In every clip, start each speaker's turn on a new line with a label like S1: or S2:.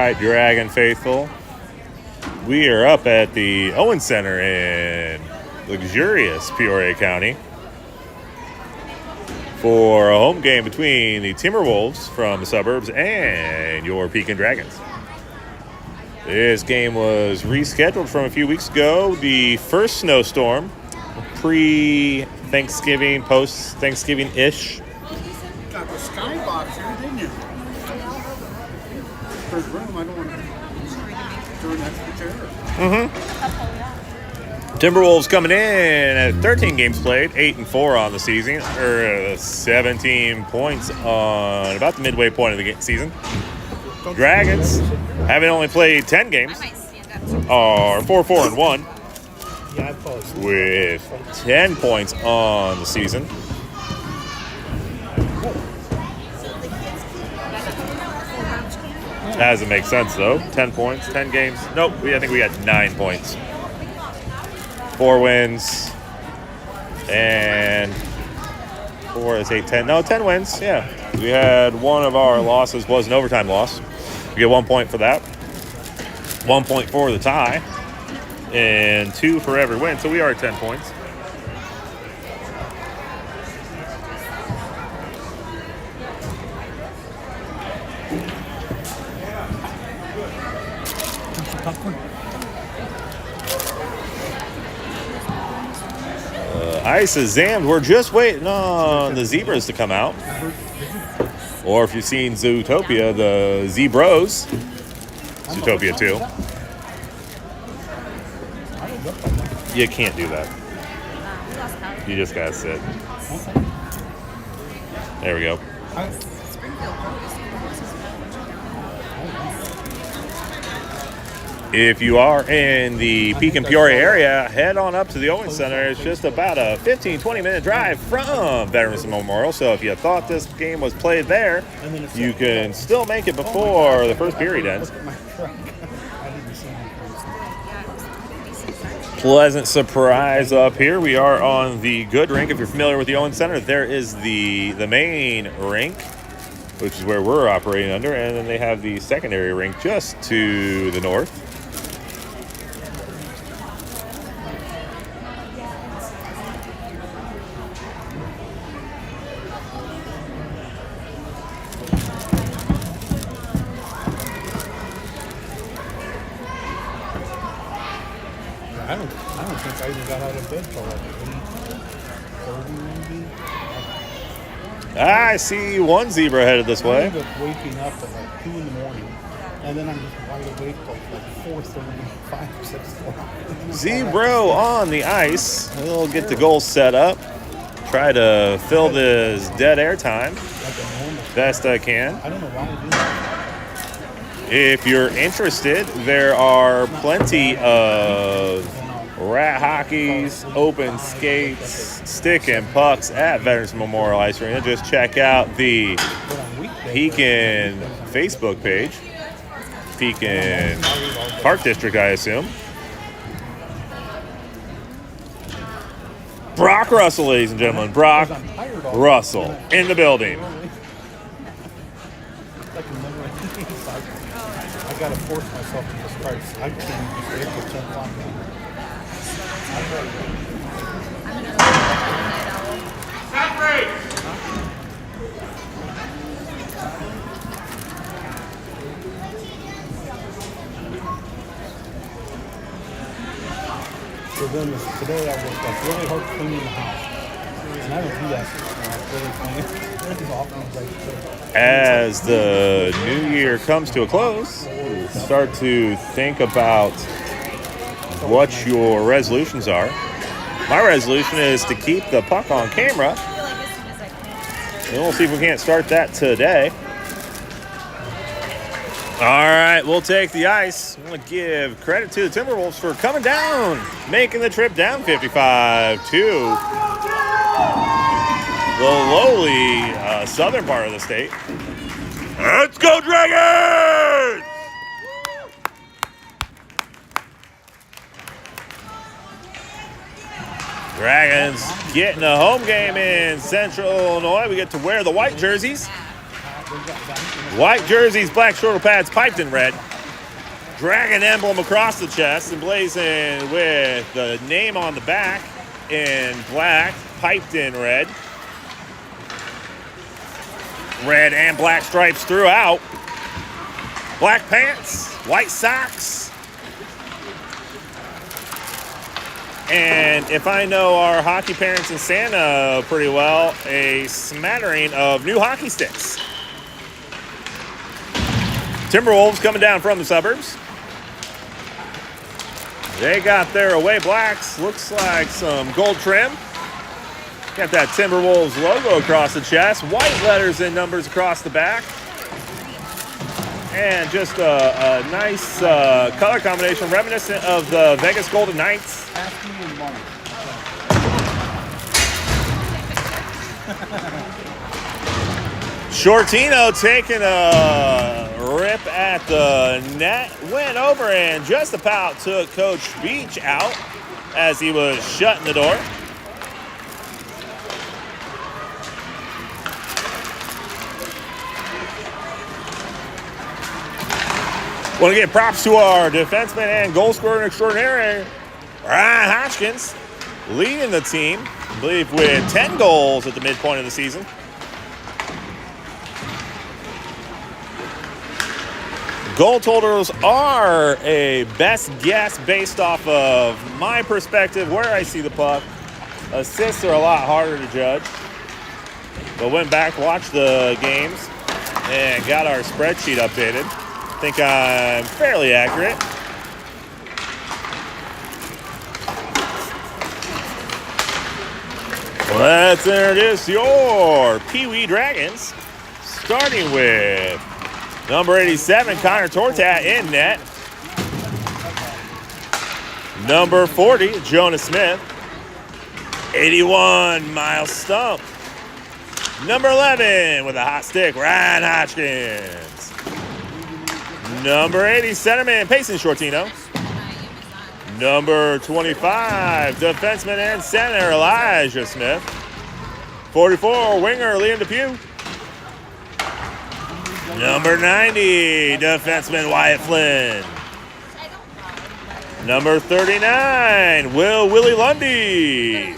S1: right, Dragon Faithful. We are up at the Owen Center in luxurious Peoria County for a home game between the Timberwolves from the suburbs and your Pekin Dragons. This game was rescheduled from a few weeks ago. The first snowstorm, pre-Thanksgiving, post-Thanksgiving-ish.
S2: Got the skybox here, didn't you? Third room, I don't want to turn that to the chair.
S1: Timberwolves coming in at 13 games played, 8-4 on the season, or 17 points on about the midway point of the season. Dragons, having only played 10 games, are 4-4-1 with 10 points on the season. That doesn't make sense, though. 10 points, 10 games. Nope, I think we got 9 points. 4 wins. And 4, let's say 10. No, 10 wins, yeah. We had one of our losses was an overtime loss. We get 1 point for that. 1 point for the tie. And 2 for every win. So we are at 10 points. Ice is jammed. We're just waiting on the zebras to come out. Or if you've seen Zootopia, the Zebros. Zootopia 2. You can't do that. You just gotta sit. There we go. If you are in the Pekin Peoria area, head on up to the Owen Center. It's just about a 15-20 minute drive from Veterans Memorial. So if you thought this game was played there, you can still make it before the first period ends. Pleasant surprise up here. We are on the good rink. If you're familiar with the Owen Center, there is the main rink, which is where we're operating under, and then they have the secondary rink just to the north.
S2: I don't think I even got out of bed till like 8:30 maybe.
S1: I see one zebra headed this way.
S2: I ended up waking up at like 2 in the morning, and then I'm just wide awake till like 4:30, 5, 6 o'clock.
S1: Zebro on the ice. We'll get the goal set up. Try to fill this dead air time best I can.
S2: I don't know why I do that.
S1: If you're interested, there are plenty of rat hockeys, open skates, stick and pucks at Veterans Memorial Ice Arena. Just check out the Pekin Facebook page. Pekin Park District, I assume. Brock Russell, ladies and gentlemen. Brock Russell in the building.
S2: I gotta force myself to just start. I can't just stay for 10 o'clock. So then today I worked like really hard cleaning the house. And I don't do that really clean.
S1: As the new year comes to a close, start to think about what your resolutions are. My resolution is to keep the puck on camera. And we'll see if we can't start that today. All right, we'll take the ice. I want to give credit to the Timberwolves for coming down, making the trip down 55 to the lowly southern part of the state. Let's go, Dragons! Dragons getting a home game in Central Illinois. We get to wear the white jerseys. White jerseys, black shoulder pads, piped in red. Dragon emblem across the chest, emblazoned with the name on the back in black, piped in red. Red and black stripes throughout. Black pants, white socks. And if I know our hockey parents in Santa pretty well, a smattering of new hockey sticks. Timberwolves coming down from the suburbs. They got their away blacks. Looks like some gold trim. Got that Timberwolves logo across the chest. White letters and numbers across the back. And just a nice color combination reminiscent of the Vegas Golden Knights.
S2: Ask me in March.
S1: Shortino taking a rip at the net. Went over and just about took Coach Beach out as he was shutting the door. Want to give props to our defenseman and goal scorer extraordinaire, Ryan Hodgkins, leading the team, I believe, with 10 goals at the midpoint of the season. Goal totals are a best guess based off of my perspective, where I see the puck. Assists are a lot harder to judge. But went back, watched the games, and got our spreadsheet updated. I think I'm fairly accurate. Let's introduce your Peewee Dragons, starting with number 87, Connor Tortat in net. Number 40, Jonah Smith. 81, Miles Stump. Number 11, with a hot stick, Ryan Hodgkins. Number 80, centerman, Payson Shortino. Number 25, defenseman and center, Elijah Smith. 44, winger, Liam Depew. Number 90, defenseman, Wyatt Flynn. Number 39, Willie Lundy.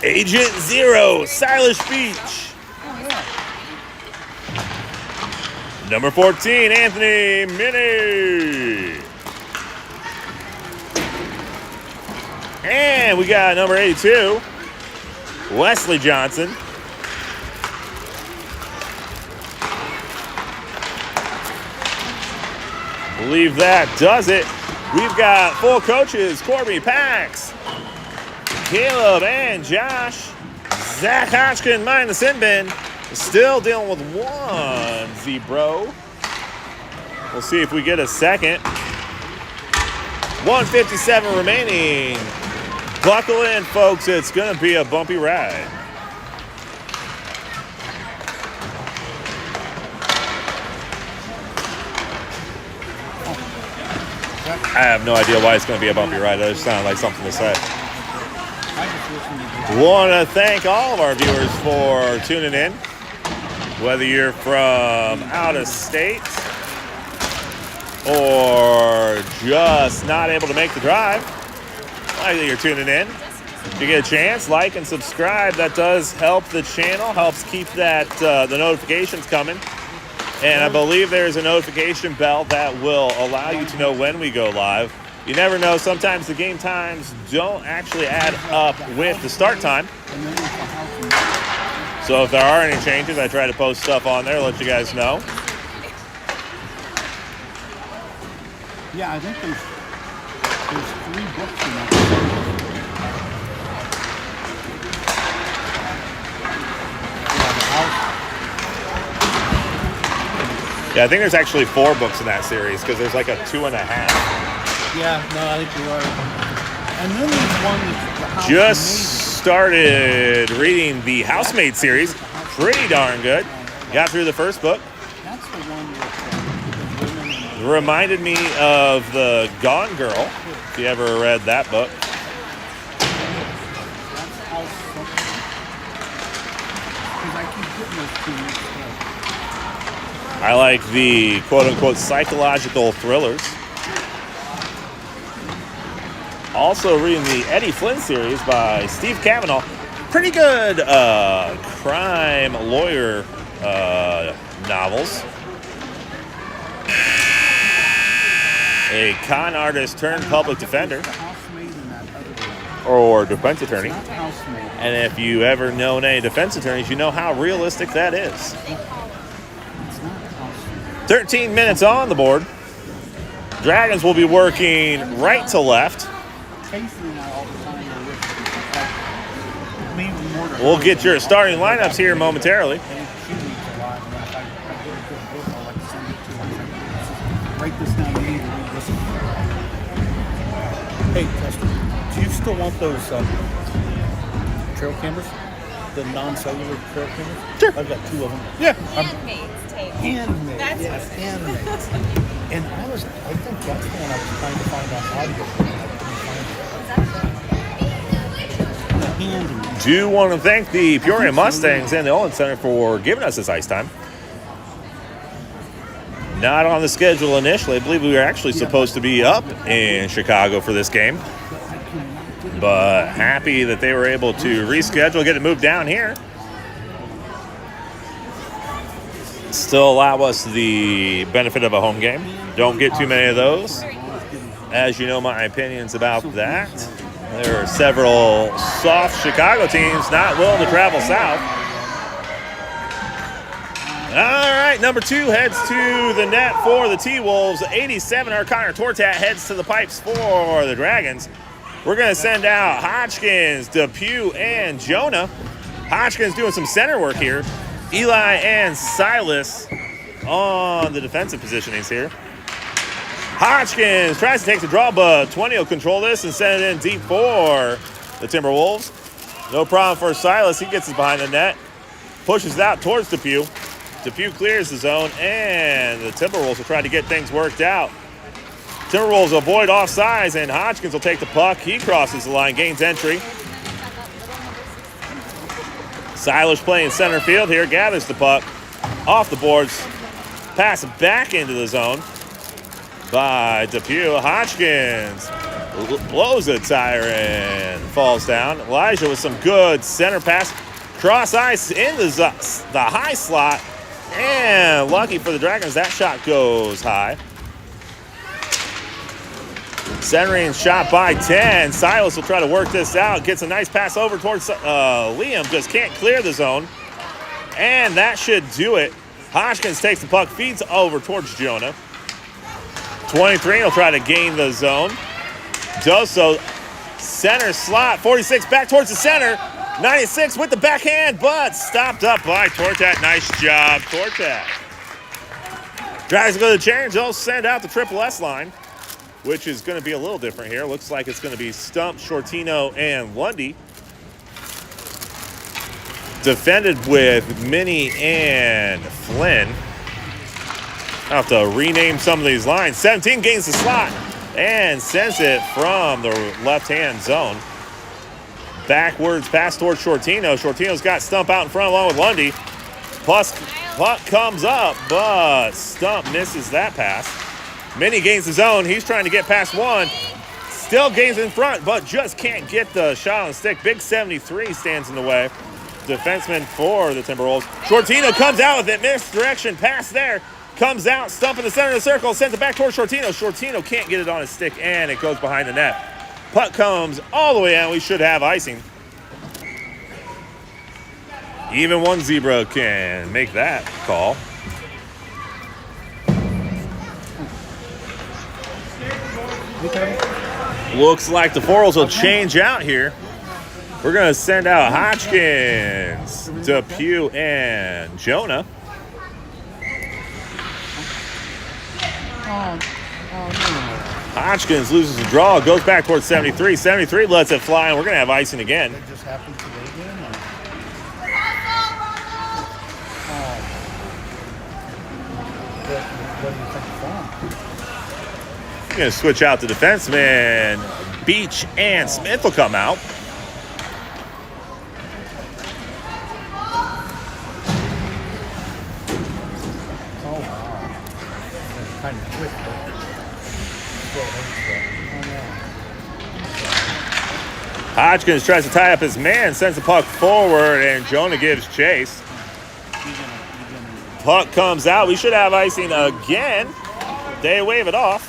S1: Agent Zero, SIlas Beach. Number 14, Anthony Minnie. And we got number 82, Wesley Johnson. Believe that does it. We've got full coaches, Corby, Pax, Caleb, and Josh. Zach Hodgkin mind the sin bin. Still dealing with one Z-Bro. We'll see if we get a second. 1:57 remaining. Buckle in, folks. It's going to be a bumpy ride. I have no idea why it's going to be a bumpy ride. That just sounded like something to say. Want to thank all of our viewers for tuning in. Whether you're from out of state or just not able to make the drive, glad that you're tuning in. If you get a chance, like and subscribe. That does help the channel, helps keep that the notifications coming. And I believe there's a notification bell that will allow you to know when we go live. You never know. Sometimes the game times don't actually add up with the start time. So if there are any changes, I try to post stuff on there, let you guys know.
S2: Yeah, I think there's 3 books in that.
S1: Yeah, I think there's actually 4 books in that series because there's like a 2.5.
S2: Yeah, no, I think you're right. And then there's one that's the house
S1: Just started reading the Housemaid series. Pretty darn good. Got through the first book.
S2: That's the one with the women.
S1: Reminded me of the Gone Girl, if you ever read that book.
S2: That's house something. Because I keep getting those 2 mixed up.
S1: I like the quote-unquote psychological thrillers. Also reading the Eddie Flynn series by Steve Cavanaugh. Pretty good crime lawyer novels. A con artist turned public defender or defense attorney. And if you ever known any defense attorneys, you know how realistic that is. 13 minutes on the board. Dragons will be working right to left. We'll get your starting lineups here momentarily.
S2: Write this down. Hey, Tester, do you still want those trail cameras? The non-cellular trail cameras?
S1: Sure.
S2: I've got 2 of them.
S1: Yeah.
S3: Handmade tape.
S2: Handmade.
S3: That's
S2: Yes, handmade. And I think that's the one I was trying to find on audio. And I couldn't find it. The handmade.
S1: Do want to thank the Peoria Mustangs and the Olin Center for giving us this ice time. Not on the schedule initially. I believe we were actually supposed to be up in Chicago for this game. But happy that they were able to reschedule, get it moved down here. Still allow us the benefit of a home game. Don't get too many of those. As you know my opinions about that. There are several soft Chicago teams not willing to travel south. All right, number 2 heads to the net for the T-Wolves. 87, our Connor Tortat heads to the pipes for the Dragons. We're going to send out Hodgkins, Depew, and Jonah. Hodgkins doing some center work here. Eli and Silas on the defensive positionings here. Hodgkins tries to take the draw, but 20 will control this and send it in deep for the Timberwolves. No problem for Silas. He gets it behind the net. Pushes it out towards Depew. Depew clears the zone, and the Timberwolves will try to get things worked out. Timberwolves avoid offsides, and Hodgkins will take the puck. He crosses the line, gains entry. Silas playing center field here, gathers the puck off the boards. Pass back into the zone by Depew. Hodgkins blows a tire and falls down. Elijah with some good center pass. Cross ice in the high slot. And lucky for the Dragons, that shot goes high. Centering shot by 10. Silas will try to work this out. Gets a nice pass over towards Liam. Just can't clear the zone. And that should do it. Hodgkins takes the puck, feeds over towards Jonah. 23 will try to gain the zone. Does so. Center slot. 46 back towards the center. 96 with the backhand, but stopped up by Tortat. Nice job, Tortat. Dragons go to the change. They'll send out the Triple S line, which is going to be a little different here. Looks like it's going to be Stump, Shortino, and Lundy. Defended with Minnie and Flynn. I'll have to rename some of these lines. 17 gains the slot and sends it from the left-hand zone. Backwards pass towards Shortino. Shortino's got Stump out in front along with Lundy. Plus, puck comes up, but Stump misses that pass. Minnie gains the zone. He's trying to get past one. Still gains in front, but just can't get the shot on the stick. Big 73 stands in the way. Defenseman for the Timberwolves. Shortino comes out with it. Misdirection pass there. Comes out. Stump in the center of the circle. Sends it back towards Shortino. Shortino can't get it on his stick, and it goes behind the net. Puck comes all the way out. We should have icing. Even one zebra can make that call. Looks like the Forals will change out here. We're going to send out Hodgkins, Depew, and Jonah. Hodgkins loses the draw, goes back towards 73. 73 lets it fly, and we're going to have icing again.
S2: That just happened today again? What do you think of that?
S1: We're going to switch out the defenseman. Beach and Smith will come out.
S2: Oh, wow. kind of quick, but still
S1: Hodgkins tries to tie up his man, sends the puck forward, and Jonah gives chase. Puck comes out. We should have icing again. They wave it off.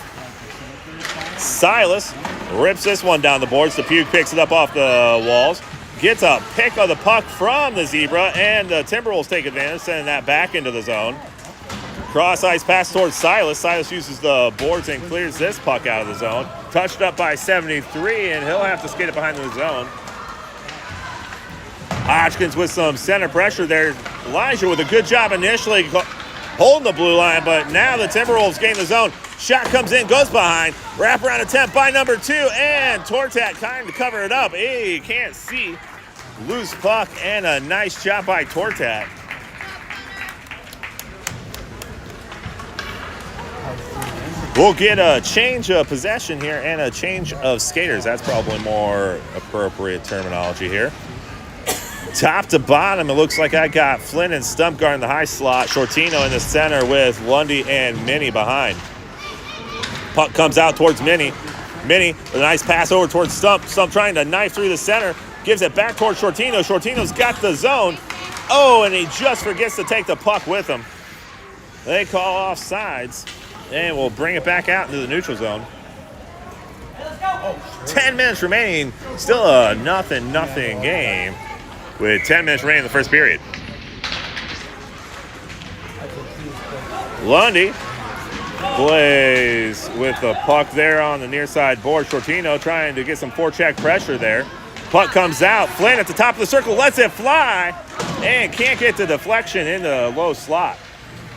S1: Silas rips this one down the boards. The Peewee picks it up off the walls. Gets a pick of the puck from the zebra, and the Timberwolves take advantage, sending that back into the zone. Cross ice pass towards Silas. Silas uses the boards and clears this puck out of the zone. Touched up by 73, and he'll have to skate it behind the zone. Hodgkins with some center pressure there. Elijah with a good job initially holding the blue line, but now the Timberwolves gain the zone. Shot comes in, goes behind. Wraparound attempt by number 2, and Tortat trying to cover it up. He can't see. Loose puck, and a nice job by Tortat. We'll get a change of possession here and a change of skaters. That's probably more appropriate terminology here. Top to bottom, it looks like I got Flynn and Stumpgard in the high slot. Shortino in the center with Lundy and Minnie behind. Puck comes out towards Minnie. Minnie with a nice pass over towards Stump. Stump trying to knife through the center. Gives it back towards Shortino. Shortino's got the zone. Oh, and he just forgets to take the puck with him. They call off sides, and we'll bring it back out into the neutral zone. 10 minutes remaining. Still a nothing game with 10 minutes remaining in the first period. Lundy plays with the puck there on the near side board. Shortino trying to get some forecheck pressure there. Puck comes out. Flynn at the top of the circle lets it fly and can't get the deflection in the low slot.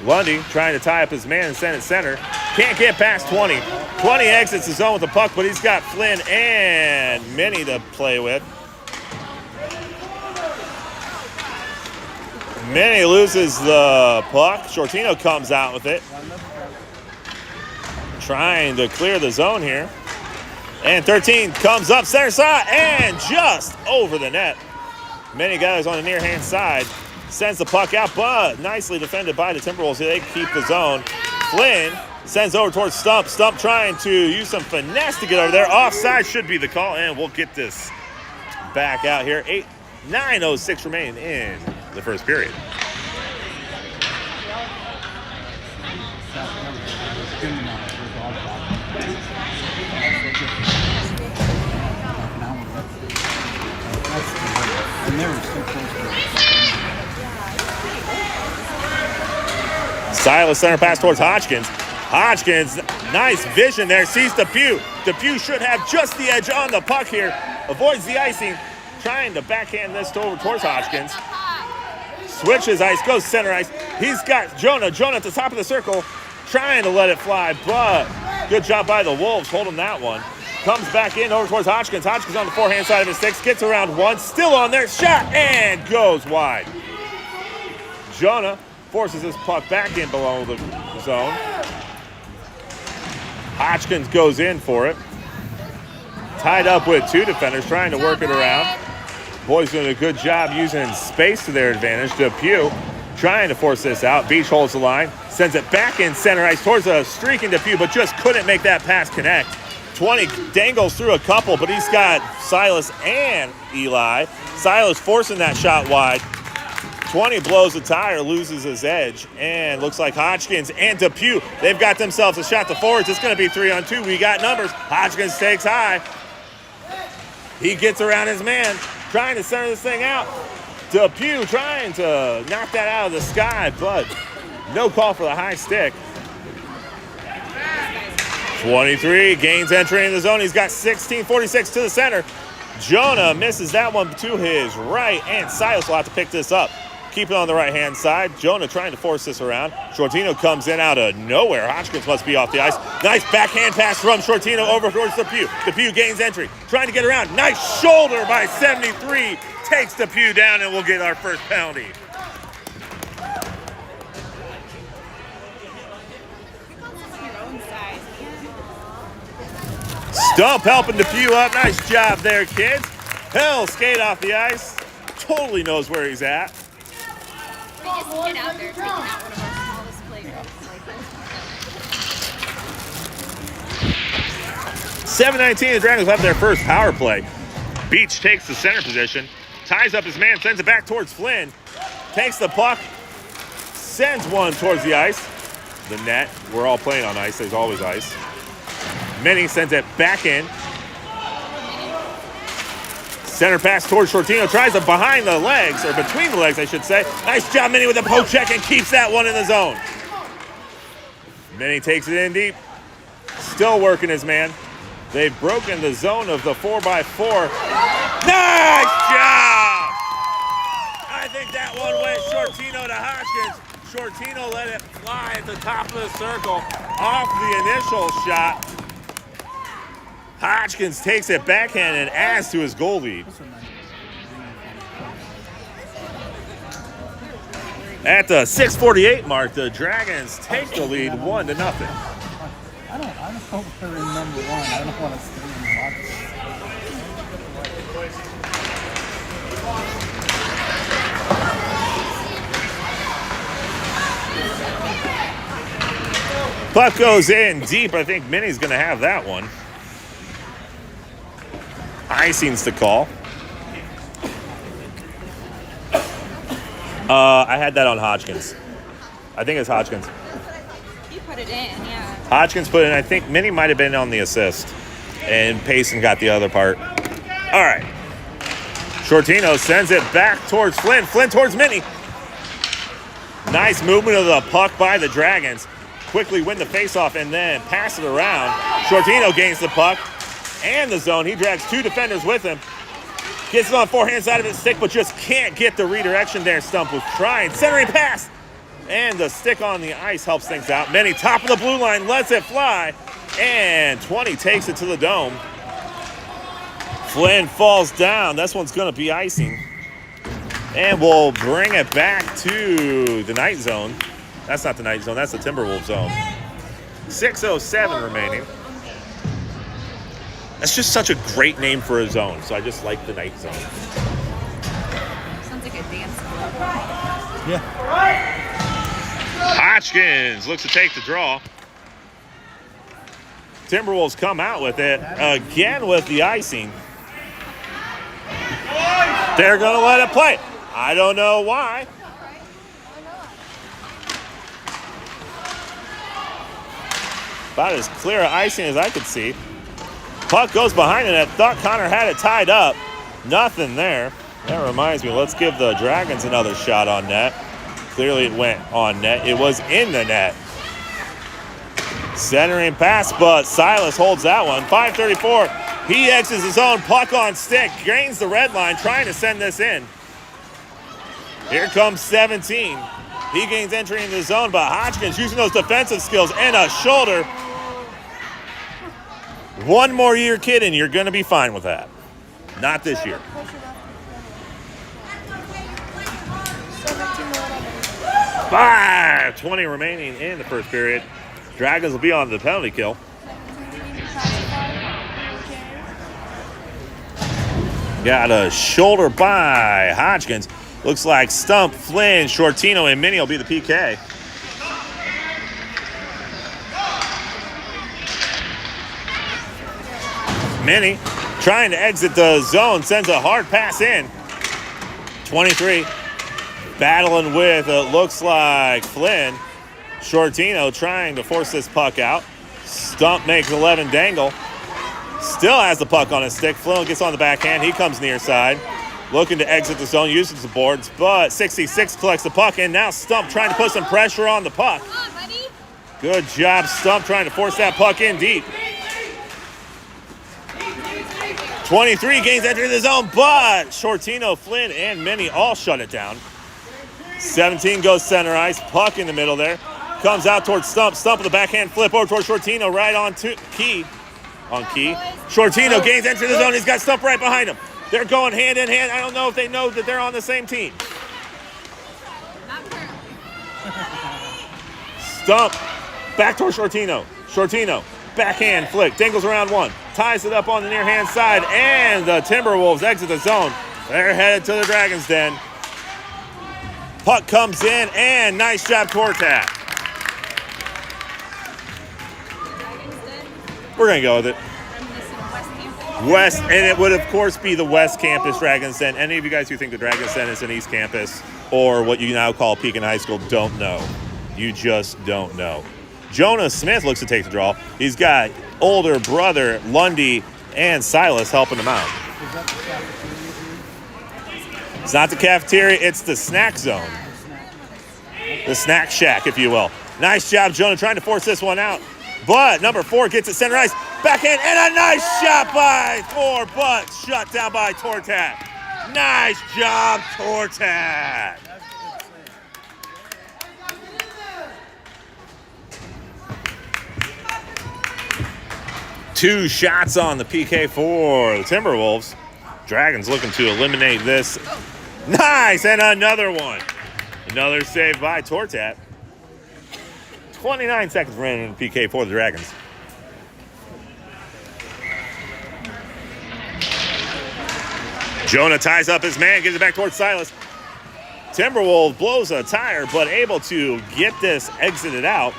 S1: Lundy trying to tie up his man and send it center. Can't get past 20. 20 exits the zone with the puck, but he's got Flynn and Minnie to play with. Minnie loses the puck. Shortino comes out with it. Trying to clear the zone here. And 13 comes up center side and just over the net. Many guys on the near hand side. Sends the puck out, but nicely defended by the Timberwolves. They keep the zone. Flynn sends over towards Stump. Stump trying to use some finesse to get over there. Offside should be the call, and we'll get this back out here. 9:06 remaining in the first period. Silas center pass towards Hodgkins. Hodgkins, nice vision there, sees Depew. Depew should have just the edge on the puck here. Avoids the icing, trying to backhand this over towards Hodgkins. Switches ice, goes center ice. He's got Jonah. Jonah at the top of the circle, trying to let it fly, but good job by the Wolves holding that one. Comes back in over towards Hodgkins. Hodgkins on the forehand side of his sticks, gets around one, still on there, shot, and goes wide. Jonah forces his puck back in below the zone. Hodgkins goes in for it. Tied up with 2 defenders, trying to work it around. Boys doing a good job using space to their advantage. Depew trying to force this out. Beach holds the line, sends it back in center ice towards a streaking Depew, but just couldn't make that pass connect. 20 dangles through a couple, but he's got Silas and Eli. Silas forcing that shot wide. 20 blows the tire, loses his edge, and looks like Hodgkins and Depew, they've got themselves a shot to forwards. It's going to be 3-on-2. We got numbers. Hodgkins takes high. He gets around his man, trying to center this thing out. Depew trying to knock that out of the sky, but no call for the high stick. 23, gains entry in the zone. He's got 16-46 to the center. Jonah misses that one to his right, and Silas will have to pick this up. Keep it on the right-hand side. Jonah trying to force this around. Shortino comes in out of nowhere. Hodgkins must be off the ice. Nice backhand pass from Shortino over towards Depew. Depew gains entry. Trying to get around. Nice shoulder by 73. Takes Depew down, and we'll get our first penalty. Stump helping Depew up. Nice job there, kids. He'll skate off the ice. Totally knows where he's at.
S3: We just get out there taking out one of our smallest players.
S1: 7:19, the Dragons have their first power play. Beach takes the center position, ties up his man, sends it back towards Flynn, takes the puck, sends one towards the ice. The net, we're all playing on ice, there's always ice. Minnie sends it back in. Center pass towards Shortino, tries it behind the legs, or between the legs, I should say. Nice job, Minnie, with a poke check and keeps that one in the zone. Minnie takes it in deep. Still working his man. They've broken the zone of the 4x4. Nice job! I think that one went Shortino to Hodgkins. Shortino let it fly at the top of the circle off the initial shot. Hodgkins takes it backhand and adds to his goal lead. At the 6:48 mark, the Dragons take the lead 1-0.
S2: I don't remember one. I don't want to stay in the box.
S1: Puck goes in deep. I think Minnie's going to have that one. Icing's the call. I had that on Hodgkins. I think it's Hodgkins.
S3: You put it in, yeah.
S1: Hodgkins put it in. I think Minnie might have been on the assist. And Payson got the other part. All right. Shortino sends it back towards Flynn. Flynn towards Minnie. Nice movement of the puck by the Dragons. Quickly win the faceoff and then pass it around. Shortino gains the puck and the zone. He drags two defenders with him. Gets it on forehand side of his stick, but just can't get the redirection there. Stump was trying. Centering pass. And the stick on the ice helps things out. Minnie, top of the blue line, lets it fly. And 20 takes it to the dome. Flynn falls down. This one's going to be icing. And we'll bring it back to the night zone. That's not the night zone. That's the Timberwolves zone. 6:07 remaining. That's just such a great name for a zone. So I just like the night zone.
S3: Sounds like a dance song.
S2: Yeah.
S1: Hodgkins looks to take the draw. Timberwolves come out with it again with the icing. They're going to let it play. I don't know why. About as clear icing as I could see. Puck goes behind it. I thought Connor had it tied up. Nothing there. That reminds me, let's give the Dragons another shot on net. Clearly it went on net. It was in the net. Centering pass, but SIlas holds that one. 5:34. He exits his own. Puck on stick. Gains the red line, trying to send this in. Here comes 17. He gains entry into the zone, but Hodgkins using those defensive skills and a shoulder. One more year, kid, and you're going to be fine with that. Not this year. 5:20 remaining in the first period. Dragons will be on the penalty kill. Got a shoulder by Hodgkins. Looks like Stump, Flynn, Shortino, and Minnie will be the PK. Minnie trying to exit the zone, sends a hard pass in. 23. Battling with, it looks like Flynn. Shortino trying to force this puck out. Stump makes 11 dangle. Still has the puck on his stick. Flynn gets on the backhand. He comes near side. Looking to exit the zone, uses the boards, but 66 collects the puck, and now Stump trying to put some pressure on the puck.
S3: Come on, buddy.
S1: Good job, Stump, trying to force that puck in deep. 23 gains entry the zone, but Shortino, Flynn, and Minnie all shut it down. 17 goes center ice, puck in the middle there. Comes out towards Stump. Stump with the backhand flip over towards Shortino, right on to Key. On Key. Shortino gains entry the zone. He's got Stump right behind him. They're going hand in hand. I don't know if they know that they're on the same team.
S3: Not currently.
S1: Stump back towards Shortino. Shortino, backhand flick, dangles around one, ties it up on the near hand side, and the Timberwolves exit the zone. They're headed to the Dragons' den. Puck comes in, and nice job, Kortak. We're going to go with it.
S3: Reminiscent
S1: West, and it would, of course, be the West Campus Dragon's Den. Any of you guys who think the Dragon's Den is an East Campus or what you now call Pekin High School don't know. You just don't know. Jonah Smith looks to take the draw. He's got older brother Lundy and Silas helping him out.
S2: Is that the cafeteria?
S1: It's not the cafeteria, it's the snack zone. The snack shack, if you will. Nice job, Jonah, trying to force this one out. But number 4 gets it center ice. Backhand, and a nice shot by Thor, but shut down by Tortat. Nice job, Tortat. Two shots on the PK for the Timberwolves. Dragons looking to eliminate this. Nice, and another one. Another save by Tortat. 29 seconds remaining in PK for the Dragons. Jonah ties up his man, gives it back towards Silas. Timberwolves blows a tire, but able to get this exited out.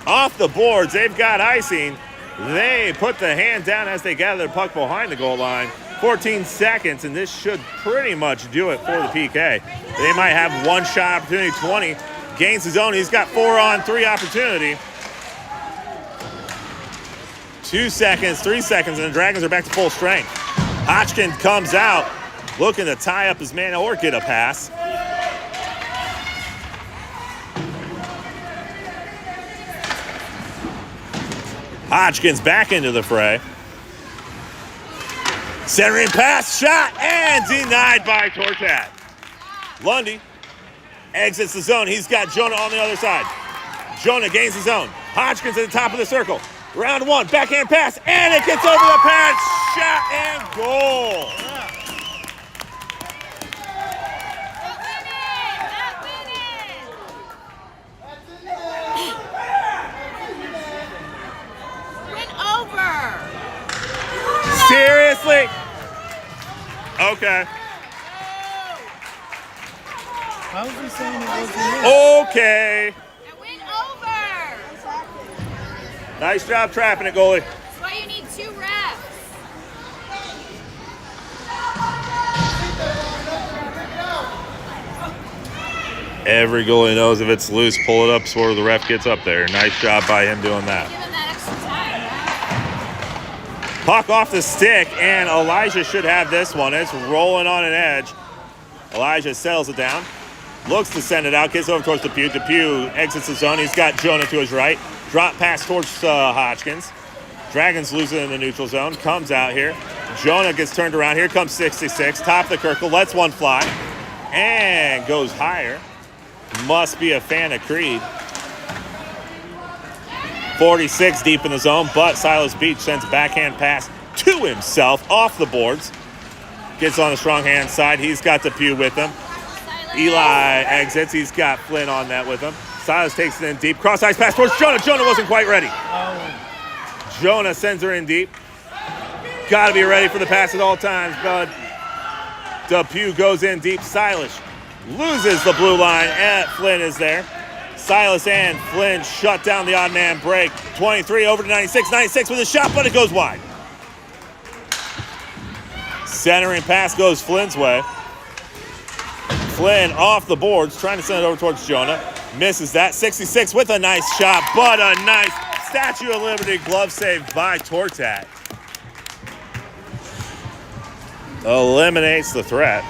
S1: Off the boards, they've got icing. They put the hand down as they gather the puck behind the goal line. 14 seconds, and this should pretty much do it for the PK. They might have one shot opportunity, 20. Gains his own. He's got 4-on-3 opportunity. 2 seconds, 3 seconds, and the Dragons are back to full strength. Hodgkins comes out, looking to tie up his man or get a pass. Hodgkins back into the fray. Centering pass, shot, and denied by Tortat. Lundy exits the zone. He's got Jonah on the other side. Jonah gains the zone. Hodgkins at the top of the circle. Round 1, backhand pass, and it gets over the pads. Shot and goal. Seriously? Okay.
S2: How is he saying it wasn't
S1: Okay.
S3: It went over.
S1: Nice job trapping it, goalie.
S3: That's why you need 2 refs.
S1: Every goalie knows if it's loose, pull it up so the ref gets up there. Nice job by him doing that.
S3: Give him that extra time, right?
S1: Puck off the stick, and Elijah should have this one. It's rolling on an edge. Elijah settles it down. Looks to send it out, gets over towards Peewee. Peewee exits the zone. He's got Jonah to his right. Drop pass towards Hodgkins. Dragons lose it in the neutral zone. Comes out here. Jonah gets turned around. Here comes 66. Top of the Kirkle. Lets one fly. And goes higher. Must be a fan of Creed. 46 deep in the zone, but SIlas Beach sends a backhand pass to himself off the boards. Gets on the strong hand side. He's got the Pew with him. Eli exits. He's got Flynn on that with him. Silas takes it in deep. Cross ice pass towards Jonah. Jonah wasn't quite ready. Jonah sends her in deep. Got to be ready for the pass at all times, bud. Depew goes in deep. Silas loses the blue line. Flynn is there. Silas and Flynn shut down the odd man break. 23 over to 96. 96 with a shot, but it goes wide. Centering pass goes Flynn's way. Flynn off the boards, trying to send it over towards Jonah. Misses that. 66 with a nice shot, but a nice Statue of Liberty glove save by Tortat. Eliminates the threat.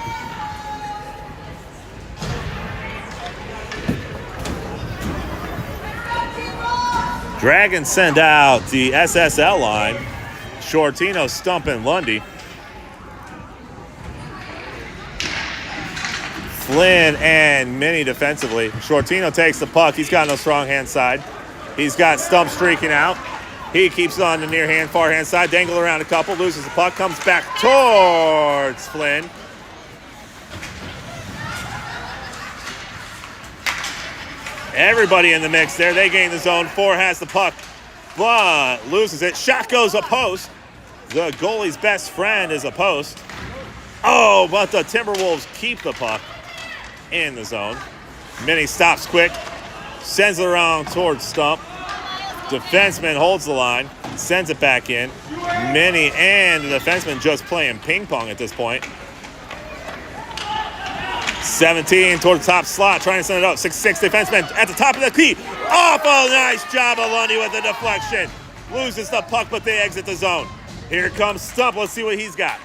S1: Dragons send out the SSL line. Shortino stumping Lundy. Flynn and Minnie defensively. Shortino takes the puck. He's got no strong hand side. He's got Stump streaking out. He keeps it on the near hand, far hand side. Dangle around a couple, loses the puck, comes back towards Flynn. Everybody in the mix there. They gain the zone. 4 has the puck, but loses it. Shot goes a post. The goalie's best friend is a post. Oh, but the Timberwolves keep the puck in the zone. Minnie stops quick, sends it around towards Stump. Defenseman holds the line, sends it back in. Mini and the defenseman just playing ping pong at this point. 17 toward the top slot, trying to send it up. 6'6" defenseman at the top of the key. Awful nice job of Lundy with the deflection. Loses the puck, but they exit the zone. Here comes Stump. Let's see what he's got.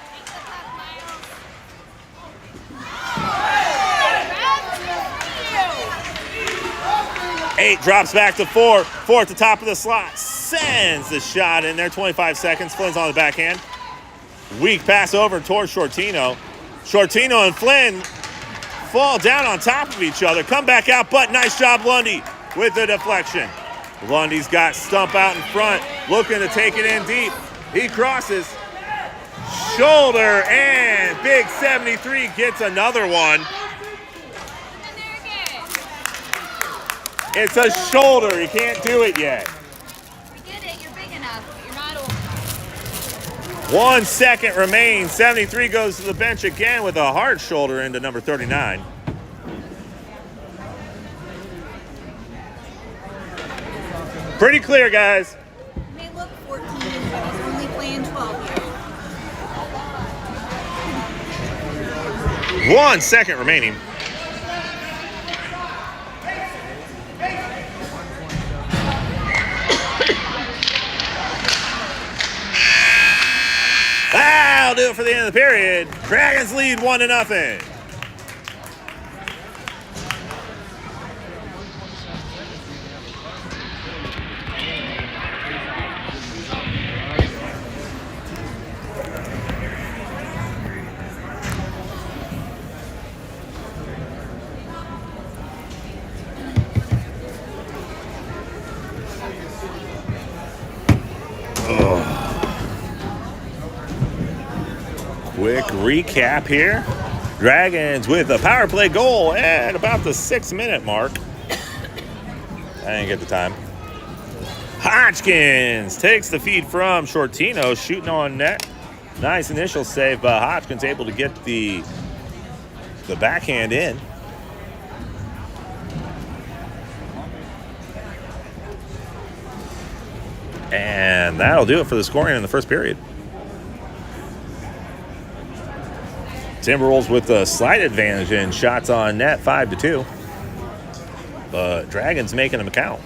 S1: Eight drops back to 4. 4 at the top of the slot. Sends the shot in there. 25 seconds. Flynn's on the backhand. Weak pass over towards Shortino. Shortino and Flynn fall down on top of each other. Come back out, but nice job, Lundy, with the deflection. Lundy's got Stump out in front, looking to take it in deep. He crosses. Shoulder, and big 73 gets another one. It's a shoulder. He can't do it yet.
S3: We get it. You're big enough. You're not old enough.
S1: 1 second remains. 73 goes to the bench again with a hard shoulder into number 39. Pretty clear, guys.
S3: He may look 14, but he's only playing 12 years.
S1: 1 second remaining. That'll do it for the end of the period. Dragons lead 1-0. Quick recap here. Dragons with a power play goal at about the 6-minute mark. I didn't get the time. Hodgkins takes the feed from Shortino, shooting on net. Nice initial save, but Hodgkins able to get the backhand in. And that'll do it for the scoring in the first period. Timberwolves with a slight advantage in shots on net, 5-2. But Dragons making them count.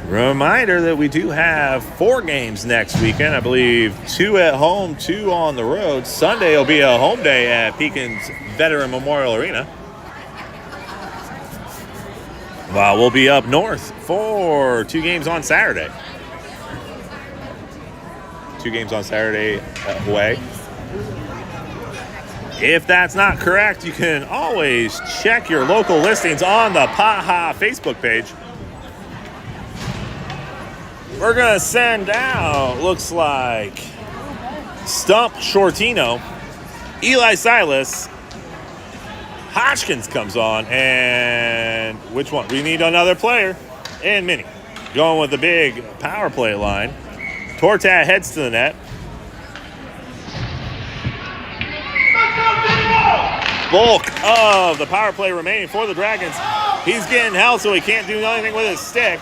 S1: Reminder that we do have 4 games next weekend. I believe 2 at home, 2 on the road. Sunday will be a home day at Pekin's Veteran Memorial Arena. While we'll be up north for 2 games on Saturday. 2 games on Saturday away. If that's not correct, you can always check your local listings on the Paha Facebook page. We're going to send out, looks like, Stump, Shortino, SIlas, Hodgkins comes on, and which one? We need another player, and Mini. Going with the big power play line. Tortat heads to the net. Bulk of the power play remaining for the Dragons. He's getting held, so he can't do anything with his stick.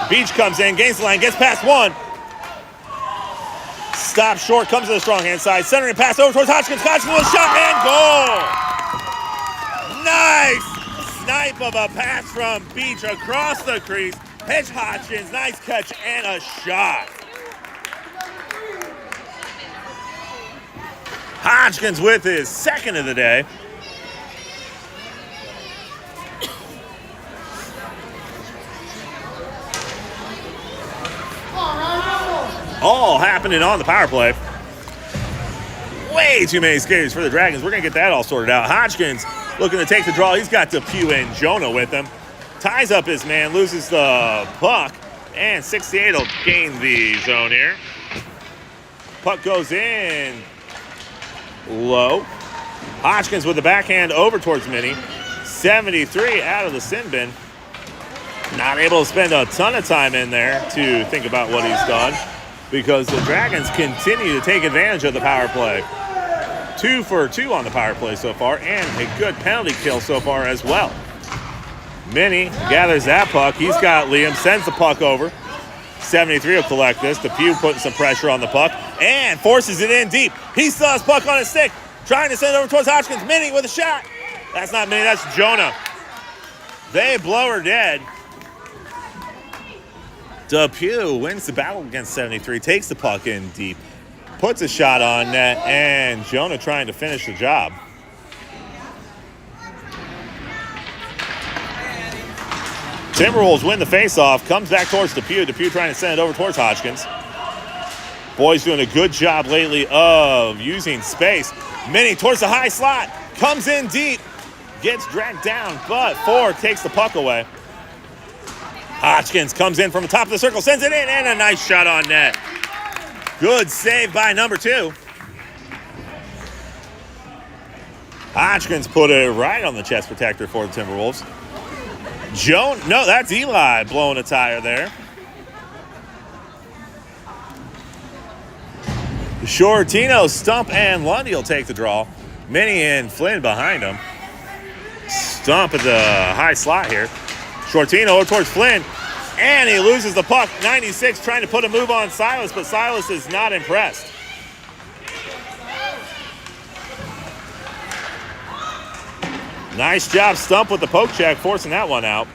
S1: Beach comes in, gains the line, gets past one. Stops short, comes to the strong hand side. Centering pass over towards Hodgkins. Hodgkins with a shot and goal. Nice snipe of a pass from Beach across the crease. Pitch Hodgkins, nice catch and a shot. Hodgkins with his second of the day. All happening on the power play. Way too many skaters for the Dragons. We're going to get that all sorted out. Hodgkins looking to take the draw. He's got Peewee and Jonah with him. Ties up his man, loses the puck, and 68 will gain the zone here. Puck goes in low. Hodgkins with the backhand over towards Mini. 73 out of the sin bin. Not able to spend a ton of time in there to think about what he's done because the Dragons continue to take advantage of the power play. 2 for 2 on the power play so far, and a good penalty kill so far as well. Minnie gathers that puck. He's got Liam, sends the puck over. 73 will collect this. Peewee putting some pressure on the puck and forces it in deep. He still has puck on his stick, trying to send it over towards Hodgkins. Minnie with a shot. That's not Minnie, that's Jonah. They blow her dead. Peewee wins the battle against 73, takes the puck in deep, puts a shot on net, and Jonah trying to finish the job. Timberwolves win the faceoff, comes back towards Peewee. Peewee trying to send it over towards Hodgkins. Boys doing a good job lately of using space. Minnie towards the high slot, comes in deep, gets dragged down, but Ford takes the puck away. Hodgkins comes in from the top of the circle, sends it in, and a nice shot on net. Good save by number 2. Hodgkins put it right on the chest protector for the Timberwolves. No, that's Eli blowing a tire there. Shortino, Stump, and Lundy will take the draw. Minnie and Flynn behind him. Stump at the high slot here. Shortino over towards Flynn, and he loses the puck. 96 trying to put a move on Silas, but Silas is not impressed. Nice job, Stump, with the poke check, forcing that one out.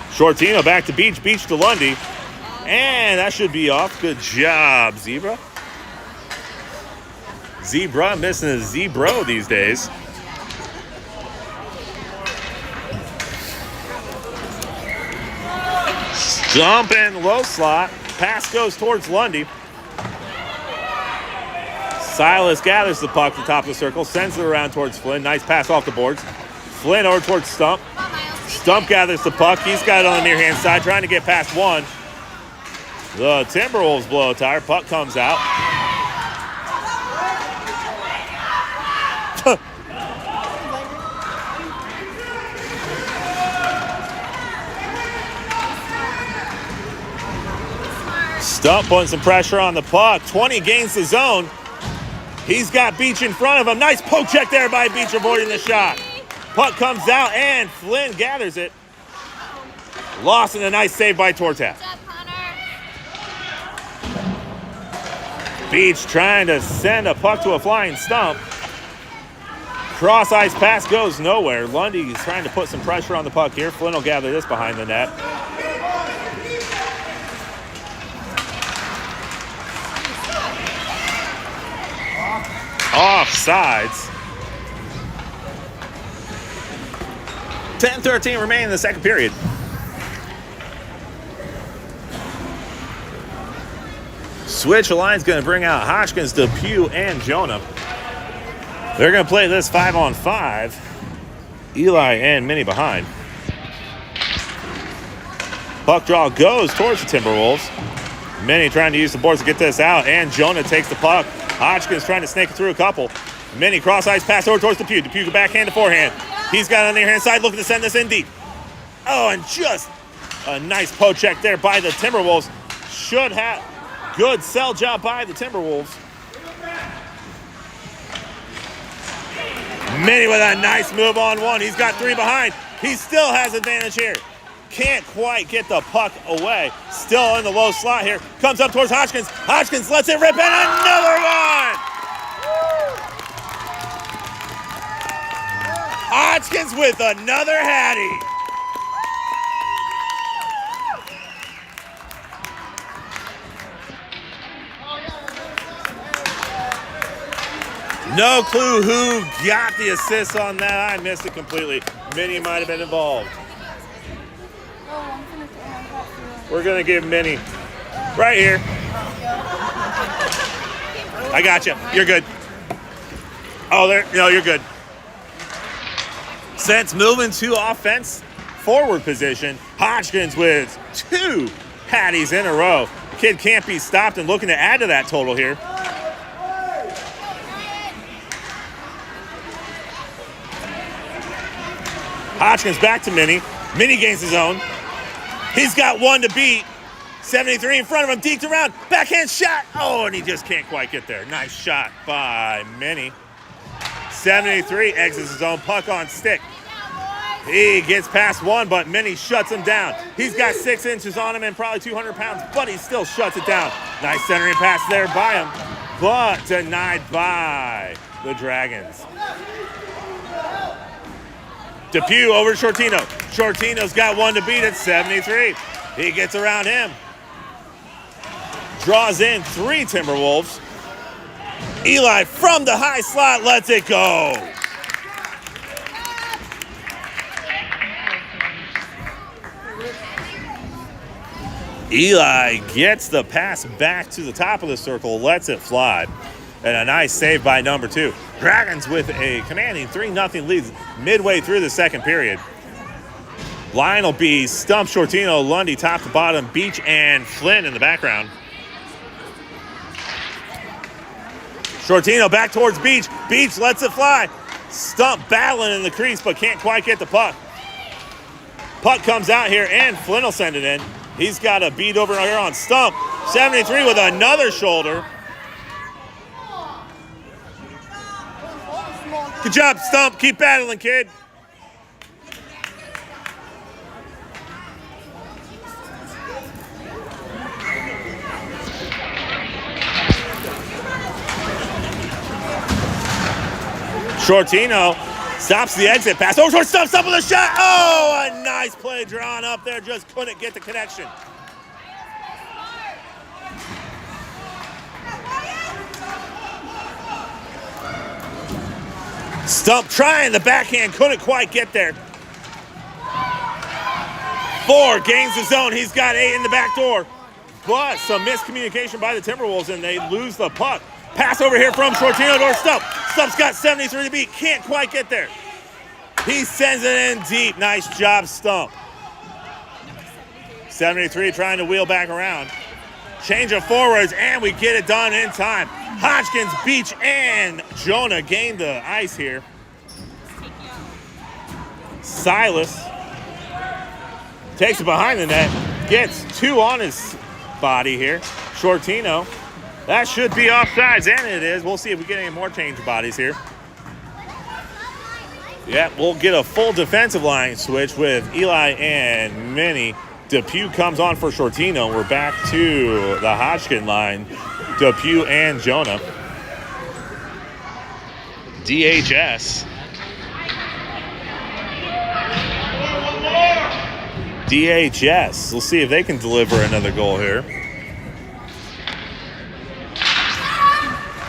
S1: Shortino back to Beach, Beach to Lundy, and that should be off. Good job, Zebra. Zebra missing a Zebro these days. Stump in low slot. Pass goes towards Lundy. Silas gathers the puck at the top of the circle, sends it around towards Flynn. Nice pass off the boards. Flynn over towards Stump. Stump gathers the puck. He's got it on the near hand side, trying to get past one. The Timberwolves blow a tire. Puck comes out. Stump putting some pressure on the puck. 20 gains the zone. He's got Beach in front of him. Nice poke check there by Beach, avoiding the shot. Puck comes out, and Flynn gathers it. Lost, and a nice save by Tortat. Beach trying to send a puck to a flying Stump. Cross-ice pass goes nowhere. Lundy is trying to put some pressure on the puck here. Flynn will gather this behind the net. Offsides. 10-13 remain in the second period. Switch line's going to bring out Hodgkins, Peewee, and Jonah. They're going to play this 5-on-5. Eli and Minnie behind. Puck draw goes towards the Timberwolves. Minnie trying to use the boards to get this out, and Jonah takes the puck. Hodgkins trying to snake it through a couple. Minnie cross-ice pass over towards Peewee. Peewee backhand to forehand. He's got it on the near-hand side, looking to send this in deep. Oh, and just a nice poke check there by the Timberwolves. Should have good sell job by the Timberwolves. Minnie with a nice move on one. He's got 3 behind. He still has advantage here. Can't quite get the puck away. Still in the low slot here. Comes up towards Hodgkins. Hodgkins lets it rip, and another one! Hodgkins with another hattie. No clue who got the assist on that. I missed it completely. Minnie might have been involved. We're going to give Minnie right here. I got you. You're good. Oh, there. No, you're good. Sets moving to offense forward position. Hodgkins with 2 patties in a row. The kid can't be stopped and looking to add to that total here. Hodgkins back to Minnie. Minnie gains his own. He's got 1 to beat. 73 in front of him, deked around, backhand shot. Oh, and he just can't quite get there. Nice shot by Minnie. 73 exits his own, puck on stick. He gets past one, but Minnie shuts him down. He's got 6 inches on him and probably 200 pounds, but he still shuts it down. Nice centering pass there by him, but denied by the Dragons. Depew over Shortino. Shortino's got one to beat at 73. He gets around him. Draws in 3 Timberwolves. Eli from the high slot lets it go. Eli gets the pass back to the top of the circle, lets it fly. And a nice save by number 2. Dragons with a commanding 3-0 lead midway through the second period. Lionel B, Stump, Shortino, Lundy, top to bottom, Beach, and Flynn in the background. Shortino back towards Beach. Beach lets it fly. Stump battling in the crease, but can't quite get the puck. Puck comes out here, and Flynn will send it in. He's got a beat over here on Stump. 73 with another shoulder. Good job, Stump. Keep battling, kid. Shortino stops the exit pass. Oh, short Stump with a shot. Oh, a nice play drawn up there. Just couldn't get the connection. Stump trying the backhand, couldn't quite get there. 4 gains the zone. He's got 8 in the back door. But some miscommunication by the Timberwolves, and they lose the puck. Pass over here from Shortino to Stump. Stump's got 73 to beat. Can't quite get there. He sends it in deep. Nice job, Stump. 73 trying to wheel back around. Change of forwards, and we get it done in time. Hodgkins, Beach, and Jonah gain the ice here. Silas takes it behind the net. Gets 2 on his body here. Shortino. That should be offsides, and it is. We'll see if we get any more change bodies here. Yeah, we'll get a full defensive line switch with Eli and Minnie. Depew comes on for Shortino. We're back to the Hodgkin line. Depew and Jonah. DHS. DHS. We'll see if they can deliver another goal here.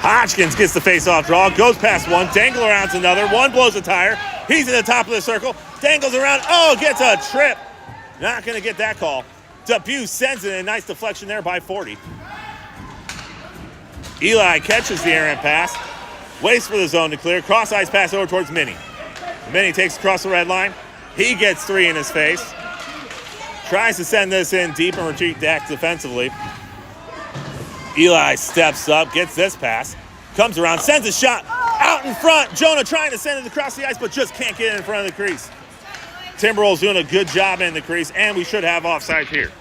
S1: Hodgkins gets the face-off draw, goes past one, dangle around to another, one blows a tire. He's in the top of the circle, dangles around, oh, gets a trip. Not going to get that call. Depew sends it, a nice deflection there by 40. Eli catches the errant pass, waits for the zone to clear, cross-ice pass over towards Minnie. Minnie takes across the red line. He gets 3 in his face. Tries to send this in deep and retreat back defensively. Eli steps up, gets this pass, comes around, sends a shot out in front. Jonah trying to send it across the ice, but just can't get it in front of the crease. Timberwolves doing a good job in the crease, and we should have offside here.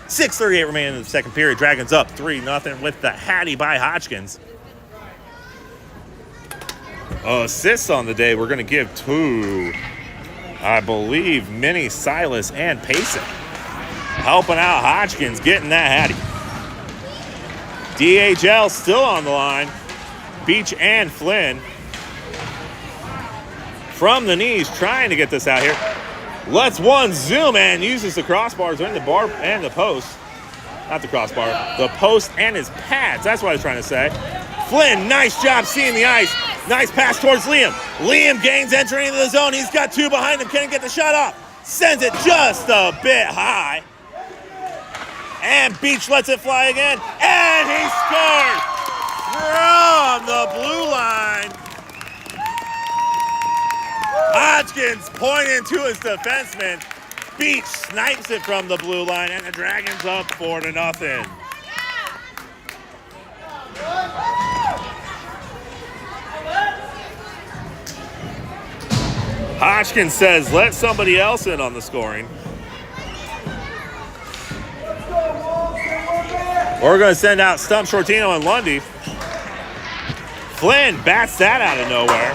S1: 6:38 remaining in the second period. Dragons up 3-0 with the Hattie by Hodgkins. Assists on the day, we're going to give to, I believe, Minnie, Silas, and Payson. Helping out Hodgkins, getting that Hattie. DHL still on the line. Beach and Flynn. From the knees, trying to get this out here. Lets one zoom and uses the crossbars in the bar and the post. Not the crossbar, the post and his pads. That's what I was trying to say. Flynn, nice job seeing the ice. Nice pass towards Liam. Liam gains entering into the zone. He's got 2 behind him. Can't get the shot off. Sends it just a bit high. And Beach lets it fly again. And he scores from the blue line. Hodgkins pointing to his defenseman. Beach snipes it from the blue line, and the Dragons up 4-0. Hodgkins says, let somebody else in on the scoring. We're going to send out Stump, Shortino, and Lundy. Flynn bats that out of nowhere.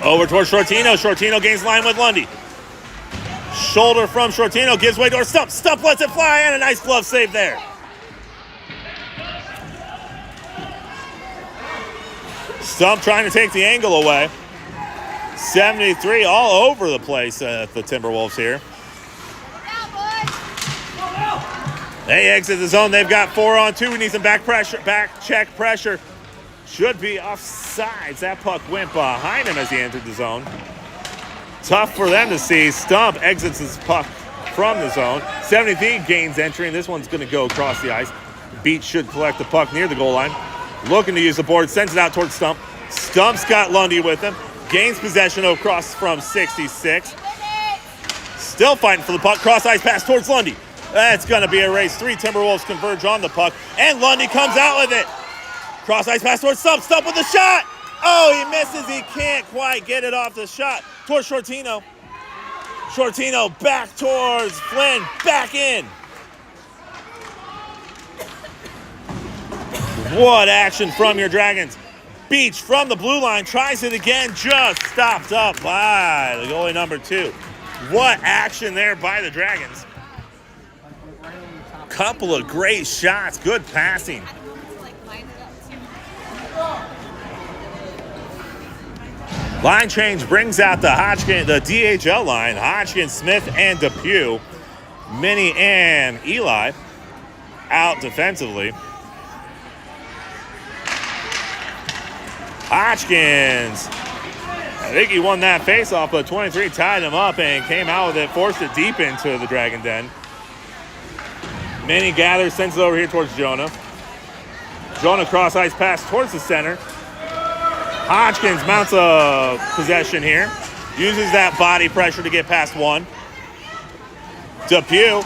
S1: Over towards Shortino. Shortino gains line with Lundy. Shoulder from Shortino gives way towards Stump. Stump lets it fly, and a nice glove save there. Stump trying to take the angle away. 73 all over the place at the Timberwolves here. They exit the zone. They've got 4-on-2. We need some back pressure, back check pressure. Should be offsides. That puck went behind him as he entered the zone. Tough for them to see. Stump exits his puck from the zone. 73 gains entry, and this one's going to go across the ice. Beach should collect the puck near the goal line. Looking to use the board, sends it out towards Stump. Stump's got Lundy with him. Gains possession across from 66. Still fighting for the puck. Cross ice pass towards Lundy. That's going to be a race. 3 Timberwolves converge on the puck, and Lundy comes out with it. Cross ice pass towards Stump. Stump with the shot. Oh, he misses. He can't quite get it off the shot. Towards Shortino. Shortino back towards Flynn. Back in. What action from your Dragons. Beach from the blue line. Tries it again. Just stopped up by the goalie number 2. What action there by the Dragons. Couple of great shots. Good passing. Line change brings out the Hodgkins, the DHL line. Hodgkins, Smith, and Depew. Minnie and Eli out defensively. Hodgkins, I think he won that faceoff, but 23 tied him up and came out with it, forced it deep into the Dragon Den. Minnie gathers, sends it over here towards Jonah. Jonah cross ice pass towards the center. Hodgkins mounts a possession here. Uses that body pressure to get past one. Depew.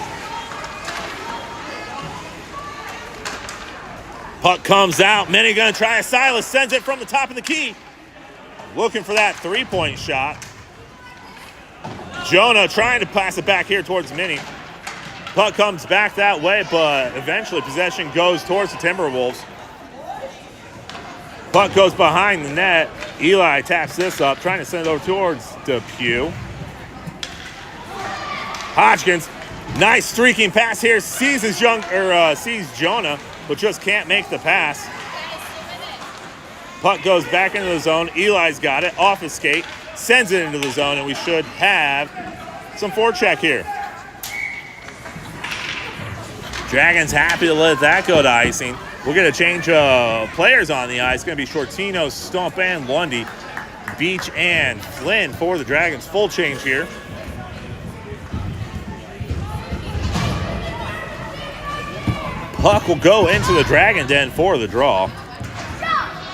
S1: Puck comes out. Minnie gonna try a SIlas. Sends it from the top of the key. Looking for that 3-point shot. Jonah trying to pass it back here towards Minnie. Puck comes back that way, but eventually possession goes towards the Timberwolves. Puck goes behind the net. Eli taps this up, trying to send it over towards Depew. Hodgkins, nice streaking pass here. Sees Jonah, but just can't make the pass. Puck goes back into the zone. Eli's got it off his skate, sends it into the zone, and we should have some forecheck here. Dragons happy to let that go to icing. We're going to change players on the ice. It's going to be Shortino, Stump, and Lundy. Beach and Flynn for the Dragons. Full change here. Puck will go into the Dragon Den for the draw.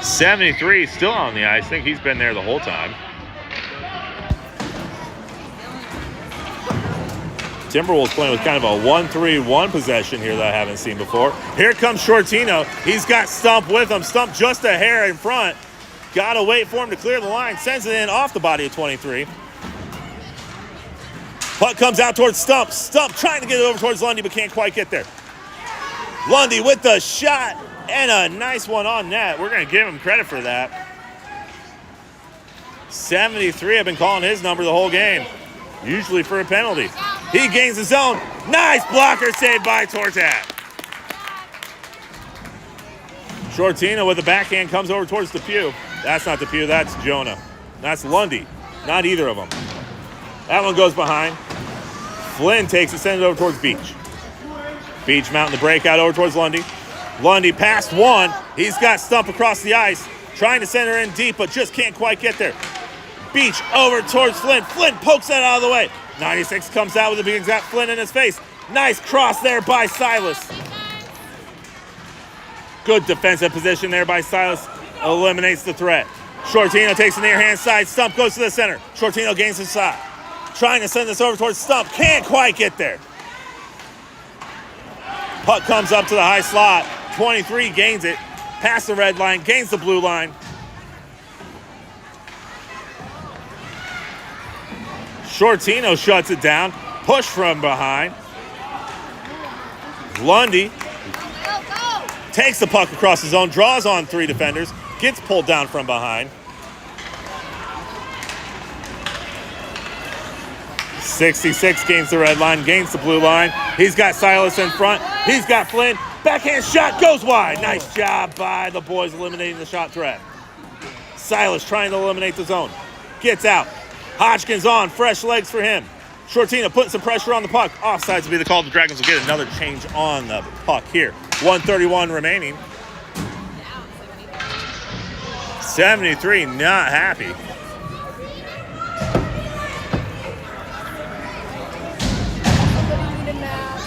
S1: 73 still on the ice. I think he's been there the whole time. Timberwolves playing with kind of a 1-3-1 possession here that I haven't seen before. Here comes Shortino. He's got Stump with him. Stump just a hair in front. Got to wait for him to clear the line. Sends it in off the body of 23. Puck comes out towards Stump. Stump trying to get it over towards Lundy, but can't quite get there. Lundy with the shot and a nice one on net. We're going to give him credit for that. 73, I've been calling his number the whole game, usually for a penalty. He gains the zone. Nice blocker save by Tortat. Shortino with the backhand comes over towards Depew. That's not Depew, that's Jonah. That's Lundy. Not either of them. That one goes behind. Flynn takes it, sends it over towards Beach. Beach mounting the breakout over towards Lundy. Lundy past one. He's got Stump across the ice. Trying to send her in deep, but just can't quite get there. Beach over towards Flynn. Flynn pokes that out of the way. 96 comes out with a big exact Flynn in his face. Nice cross there by SIlas. Good defensive position there by SIlas. Eliminates the threat. Shortino takes the near hand side. Stump goes to the center. Shortino gains his shot. Trying to send this over towards Stump. Can't quite get there. Puck comes up to the high slot. 23 gains it. Past the red line. Gains the blue line. Shortino shuts it down. Push from behind. Lundy Takes the puck across the zone, draws on 3 defenders, gets pulled down from behind. 66 gains the red line, gains the blue line. He's got Silas in front. He's got Flynn. Backhand shot goes wide. Nice job by the boys eliminating the shot threat. Silas trying to eliminate the zone. Gets out. Hodgkins on. Fresh legs for him. Shortina putting some pressure on the puck. Offsides will be the call. The Dragons will get another change on the puck here. 1:31 remaining. 73 not happy.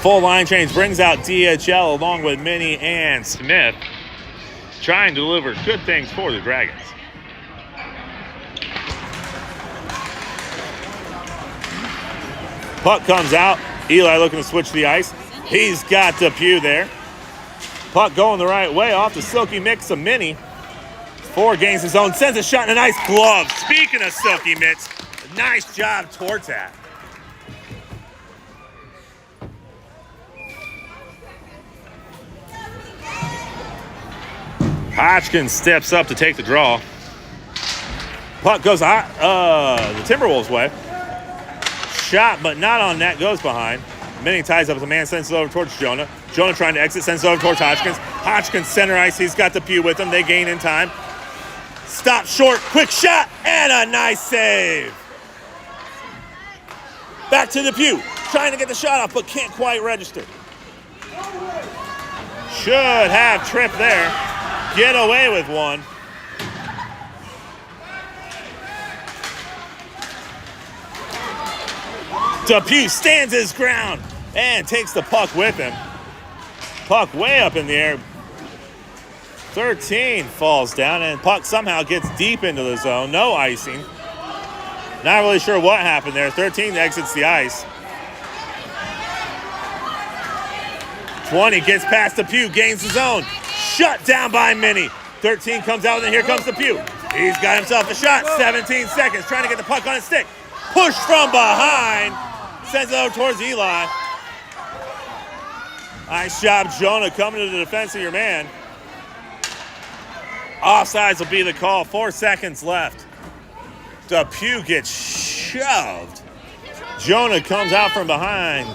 S1: Full line change brings out DHL along with Minnie and Smith, trying to deliver good things for the Dragons. Puck comes out. Eli looking to switch the ice. He's got the Pew there. Puck going the right way off the Silky Mix of Minnie. 4 gains his own. Sends a shot in a nice glove. Speaking of Silky Mitts, nice job towards that. Hodgkins steps up to take the draw. Puck goes the Timberwolves' way. Shot, but not on net, goes behind. Minnie ties up with a man, sends it over towards Jonah. Jonah trying to exit, sends it over towards Hodgkins. Hodgkins center ice, he's got the Pew with him. They gain in time. Stop short, quick shot, and a nice save. Back to the Pew, trying to get the shot off, but can't quite register. Should have tripped there. Get away with one. Depew stands his ground and takes the puck with him. Puck way up in the air. 13 falls down, and puck somehow gets deep into the zone. No icing. Not really sure what happened there. 13 exits the ice. 20 gets past the Pew, gains the zone. Shut down by Minnie. 13 comes out, and here comes the Pew. He's got himself a shot. 17 seconds, trying to get the puck on his stick. Pushed from behind. Sends it over towards Eli. Nice job, Jonah, coming to the defense of your man. Offsides will be the call. 4 seconds left. Depew gets shoved. Jonah comes out from behind,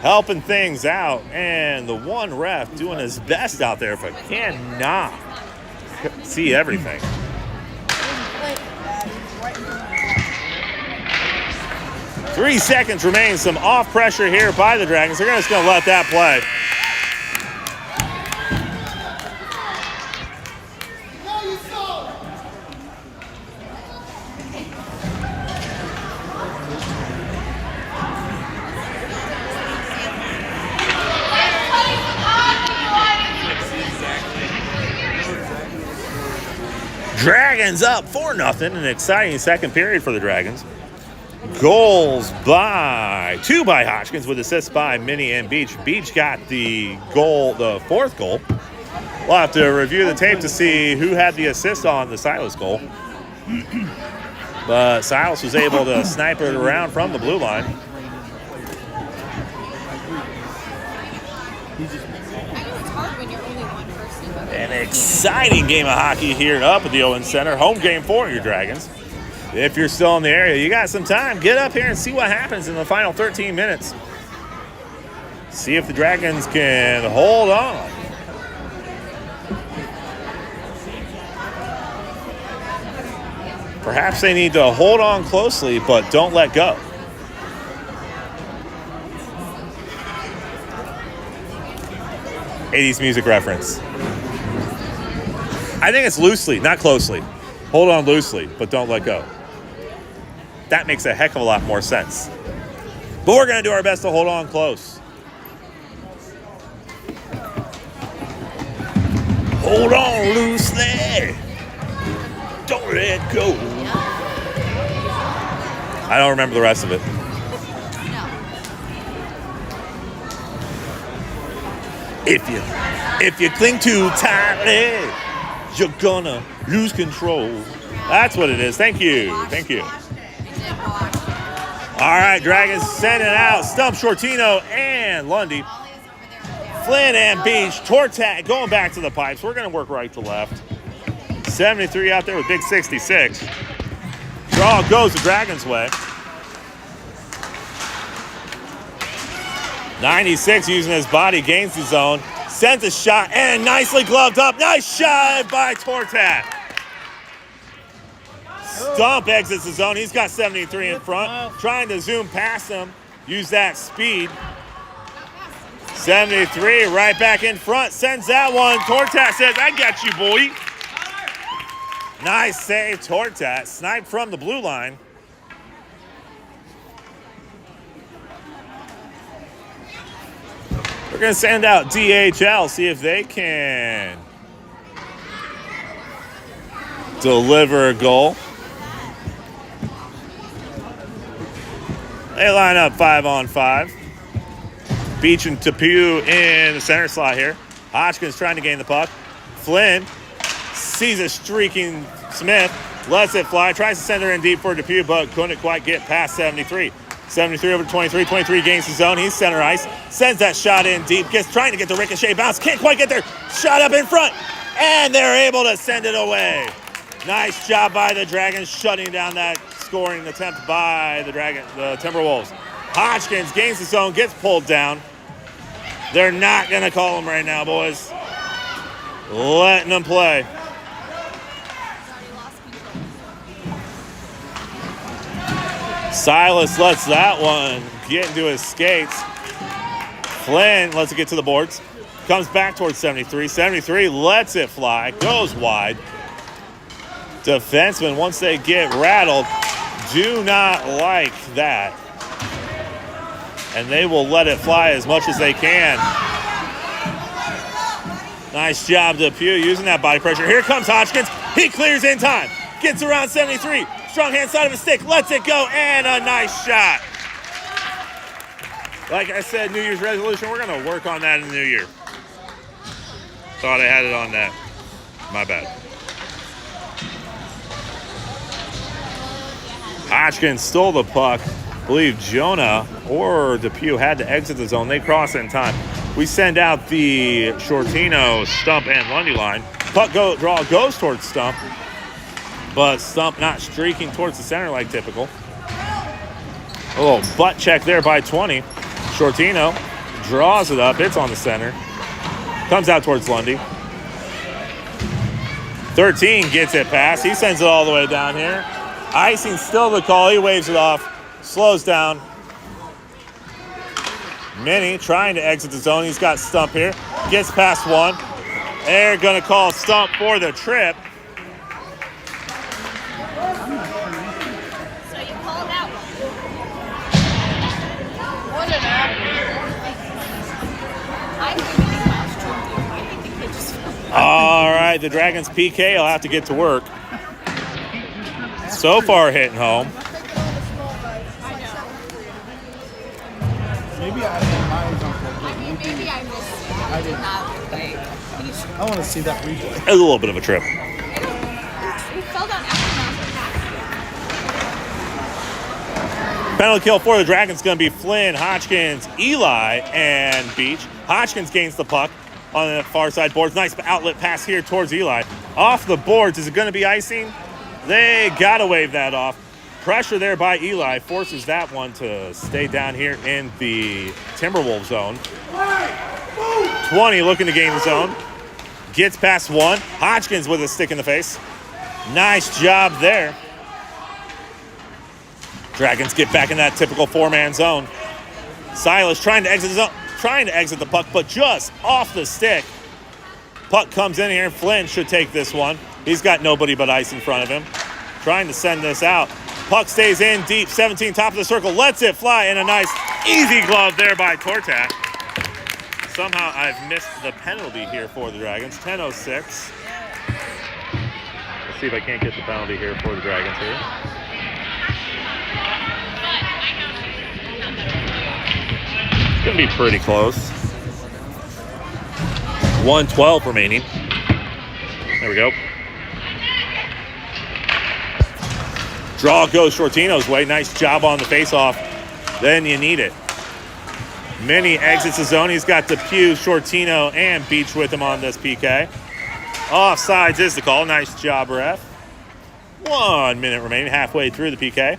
S1: helping things out. And the one ref doing his best out there, but cannot see everything. Three seconds remain. Some off pressure here by the Dragons. They're just going to let that play. Dragons up 4-0. An exciting second period for the Dragons. Goals by 2 by Hodgkins with assists by Minnie and Beach. Beach got the goal, the 4th goal. We'll have to review the tape to see who had the assist on the Silas goal. But Silas was able to snipe it around from the blue line. An exciting game of hockey here up at the Owen Center. Home game for your Dragons. If you're still in the area, you got some time. Get up here and see what happens in the final 13 minutes. See if the Dragons can hold on. Perhaps they need to hold on closely, but don't let go. '80s music reference. I think it's loosely, not closely. Hold on loosely, but don't let go. That makes a heck of a lot more sense. But we're going to do our best to hold on close. Hold on loosely. Don't let go. I don't remember the rest of it. If you cling too tightly, you're gonna lose control. That's what it is. Thank you. Thank you. All right, Dragons send it out. Stump, Shortino, and Lundy. Flynn and Beach. Tortat going back to the pipes. We're going to work right to left. 73 out there with big 66. Draw goes the Dragons' way. 96 using his body, gains the zone. Sends a shot and nicely gloved up. Nice shot by Tortat. Stump exits the zone. He's got 73 in front. Trying to zoom past him. Use that speed. 73 right back in front. Sends that one. Tortat says, I got you, boy. Nice save, Tortat. Sniped from the blue line. We're going to send out DHL, see if they can deliver a goal. They line up 5-on-5. Beach and Peewee in the center slot here. Hodgkins trying to gain the puck. Flynn sees a streaking Smith, lets it fly, tries to send her in deep for Peewee, but couldn't quite get past 73. 73 over to 23. 23 gains the zone. He's center ice. Sends that shot in deep. Trying to get the ricochet bounce. Can't quite get there. Shot up in front. And they're able to send it away. Nice job by the Dragons shutting down that scoring attempt by the Timberwolves. Hodgkins gains the zone. Gets pulled down. They're not going to call him right now, boys. Letting them play. Silas lets that one get into his skates. Flynn lets it get to the boards. Comes back towards 73. 73 lets it fly. Goes wide. Defensemen, once they get rattled, do not like that. And they will let it fly as much as they can. Nice job to Peewee using that body pressure. Here comes Hodgkins. He clears in time. Gets around 73. Strong hand side of his stick. Lets it go. And a nice shot. Like I said, New Year's resolution, we're going to work on that in the new year. Thought I had it on that. My bad. Hodgkins stole the puck. I believe Jonah or Peewee had to exit the zone. They cross in time. We send out the Shortino, Stump, and Lundy line. Puck draw goes towards Stump, but Stump not streaking towards the center like typical. A little butt check there by 20. Shortino draws it up. It's on the center. Comes out towards Lundy. 13 gets it past. He sends it all the way down here. Icing still the call. He waves it off. Slows down. Minnie trying to exit the zone. He's got Stump here. Gets past one. They're going to call Stump for the trip.
S3: So you called out one.
S1: All right, the Dragons PK will have to get to work. So far hitting home.
S2: Maybe I didn't mind on
S3: Maybe I missed it.
S2: I didn't. I want to see that replay.
S1: It was a little bit of a trip.
S3: We fell down after.
S1: Penalty kill for the Dragons going to be Flynn, Hodgkins, Eli, and Beach. Hodgkins gains the puck on the far side boards. Nice outlet pass here towards Eli. Off the boards. Is it going to be icing? They got to wave that off. Pressure there by Eli forces that one to stay down here in the Timberwolves zone. 20 looking to gain the zone. Gets past one. Hodgkins with a stick in the face. Nice job there. Dragons get back in that typical four-man zone. Silas trying to exit the zone, trying to exit the puck, but just off the stick. Puck comes in here. Flynn should take this one. He's got nobody but ice in front of him. Trying to send this out. Puck stays in deep. 17 top of the circle. Lets it fly. And a nice easy glove there by Tortat. Somehow I've missed the penalty here for the Dragons. 10:06. Let's see if I can't get the penalty here for the Dragons here. It's going to be pretty close. 1:12 remaining. There we go. Draw goes Shortino's way. Nice job on the faceoff. Then you need it. Minnie exits the zone. He's got Peewee, Shortino, and Beach with him on this PK. Offsides is the call. Nice job, ref. 1 minute remaining, halfway through the PK.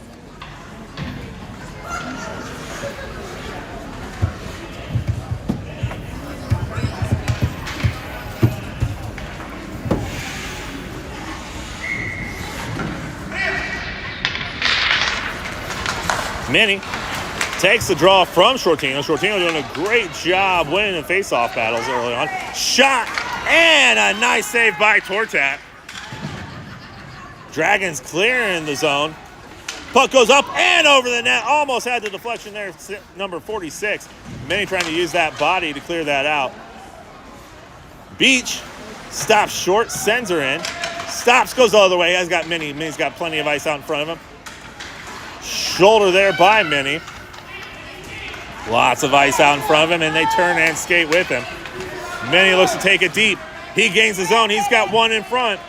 S1: Minnie takes the draw from Shortino. Shortino doing a great job winning the face-off battles early on. Shot and a nice save by Tortat. Dragons clearing the zone. Puck goes up and over the net. Almost had the deflection there, number 46. Minnie trying to use that body to clear that out. Beach stops short, sends her in. Stops, goes the other way. Has got Minnie. Minnie's got plenty of ice out in front of him. Shoulder there by Minnie. Lots of ice out in front of him, and they turn and skate with him. Minnie looks to take it deep. He gains the zone. He's got one in front.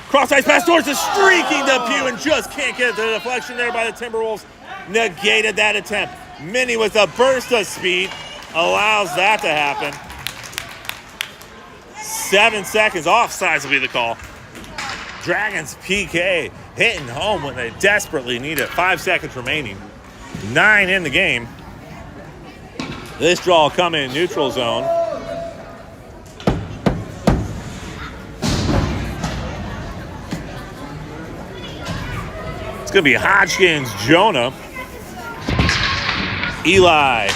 S1: Cross ice pass towards the streaking Peewee and just can't get the deflection there by the Timberwolves. Negated that attempt. Minnie with a burst of speed allows that to happen. 7 seconds. Offsides will be the call. Dragons PK hitting home when they desperately need it. 5 seconds remaining. 9 in the game. This draw will come in neutral zone. It's going to be Hodgkins, Jonah, Eli,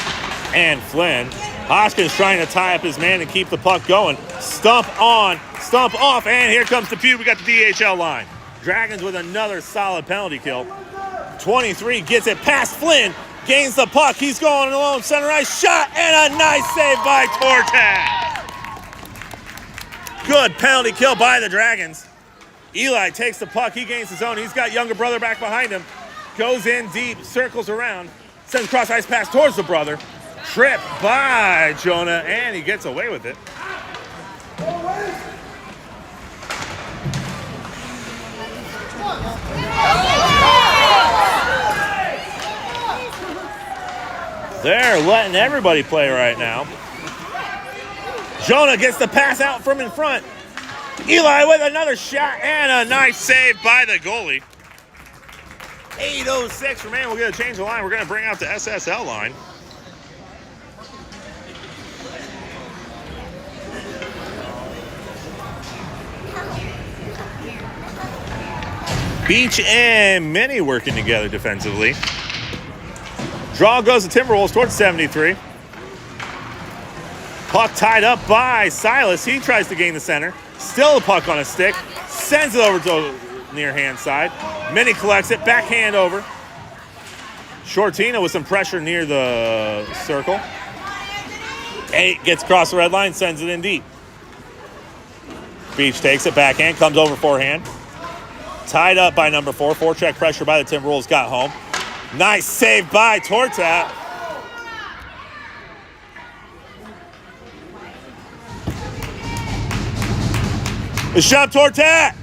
S1: and Flynn. Hodgkins trying to tie up his man and keep the puck going. Stump on, stump off, and here comes the Peewee. We got the DHL line. Dragons with another solid penalty kill. 23 gets it past Flynn, gains the puck. He's going alone, center ice shot, and a nice save by Tortat. Good penalty kill by the Dragons. Eli takes the puck. He gains his own. He's got younger brother back behind him. Goes in deep, circles around, sends cross ice pass towards the brother. Tripped by Jonah, and he gets away with it. They're letting everybody play right now. Jonah gets the pass out from in front. Eli with another shot and a nice save by the goalie. 8:06 remaining. We're going to change the line. We're going to bring out the SSL line. Beach and Minnie working together defensively. Draw goes to Timberwolves towards 73. Puck tied up by Silas. He tries to gain the center. Still a puck on a stick. Sends it over to the near hand side. Minnie collects it. Backhand over. Shortino with some pressure near the circle. 8 gets across the red line. Sends it in deep. Beach takes it. Backhand. Comes over forehand. Tied up by number 4. Forecheck pressure by the Timberwolves. Got home. Nice save by Tortat. The shot, Tortat.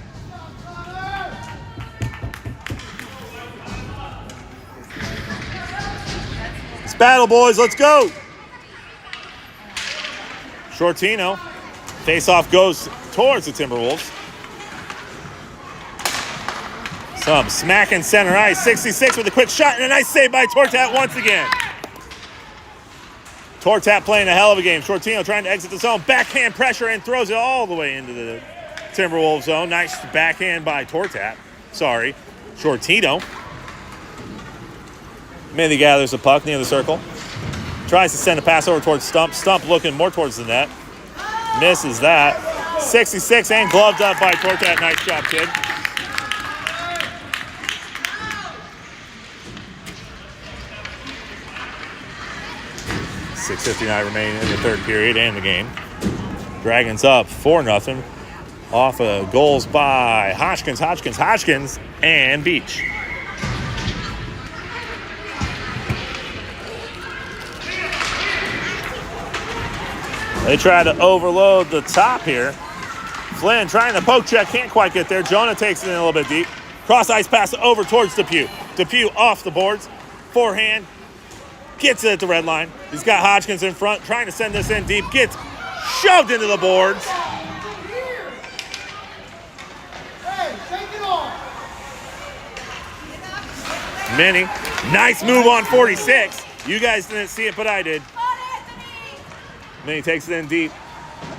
S1: It's battle, boys. Let's go. Shortino. Face-off goes towards the Timberwolves. Some smacking center ice. 66 with a quick shot and a nice save by Tortat once again. Tortat playing a hell of a game. Shortino trying to exit the zone. Backhand pressure and throws it all the way into the Timberwolves zone. Nice backhand by Tortat. Sorry, Shortino. Minnie gathers the puck near the circle. Tries to send a pass over towards Stump. Stump looking more towards the net. Misses that. 66 and gloved up by Tortat. Nice job, kid. .6:59 remaining in the third period and the game. Dragons up 4-0 off of goals by Hodgkins, and Beach. They try to overload the top here. Flynn trying to poke check, can't quite get there. Jonah takes it in a little bit deep. Cross ice pass over towards Peewee. Peewee off the boards. Forehand. Gets it at the red line. He's got Hodgkins in front, trying to send this in deep. Gets shoved into the boards. Minnie, nice move on 46. You guys didn't see it, but I did. Minnie takes it in deep.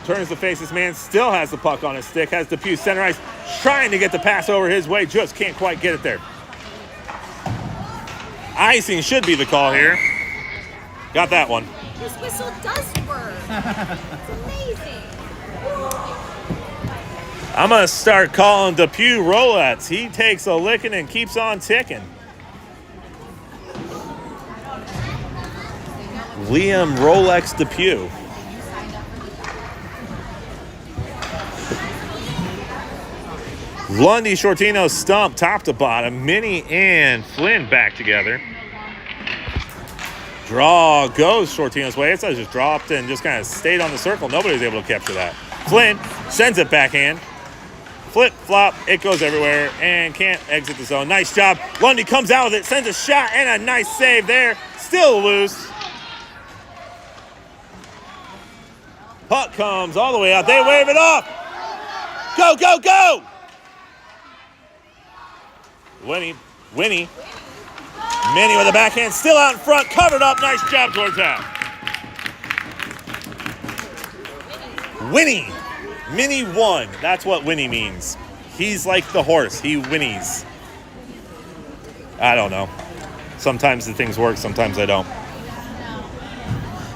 S1: Turns to face this man, still has the puck on his stick. Has Depew center ice, trying to get the pass over his way. Just can't quite get it there. Icing should be the call here. Got that one.
S3: This whistle does work. It's amazing.
S1: I'm going to start calling Depew Rolettes. He takes a licking and keeps on ticking. Liam Rolex Depew. Lundy, Shortino, Stump, top to bottom. Minnie and Flynn back together. Draw goes Shortino's way. It's just dropped and just kind of stayed on the circle. Nobody was able to capture that. Flynn sends it backhand. Flip, flop, it goes everywhere and can't exit the zone. Nice job. Lundy comes out with it, sends a shot and a nice save there. Still loose. Puck comes all the way out. They wave it off. Go, go, go! Winnie. Minnie with a backhand, still out in front, covered up. Nice job towards that. Winnie. Minnie won. That's what Winnie means. He's like the horse. He whinnies. I don't know. Sometimes the things work, sometimes I don't.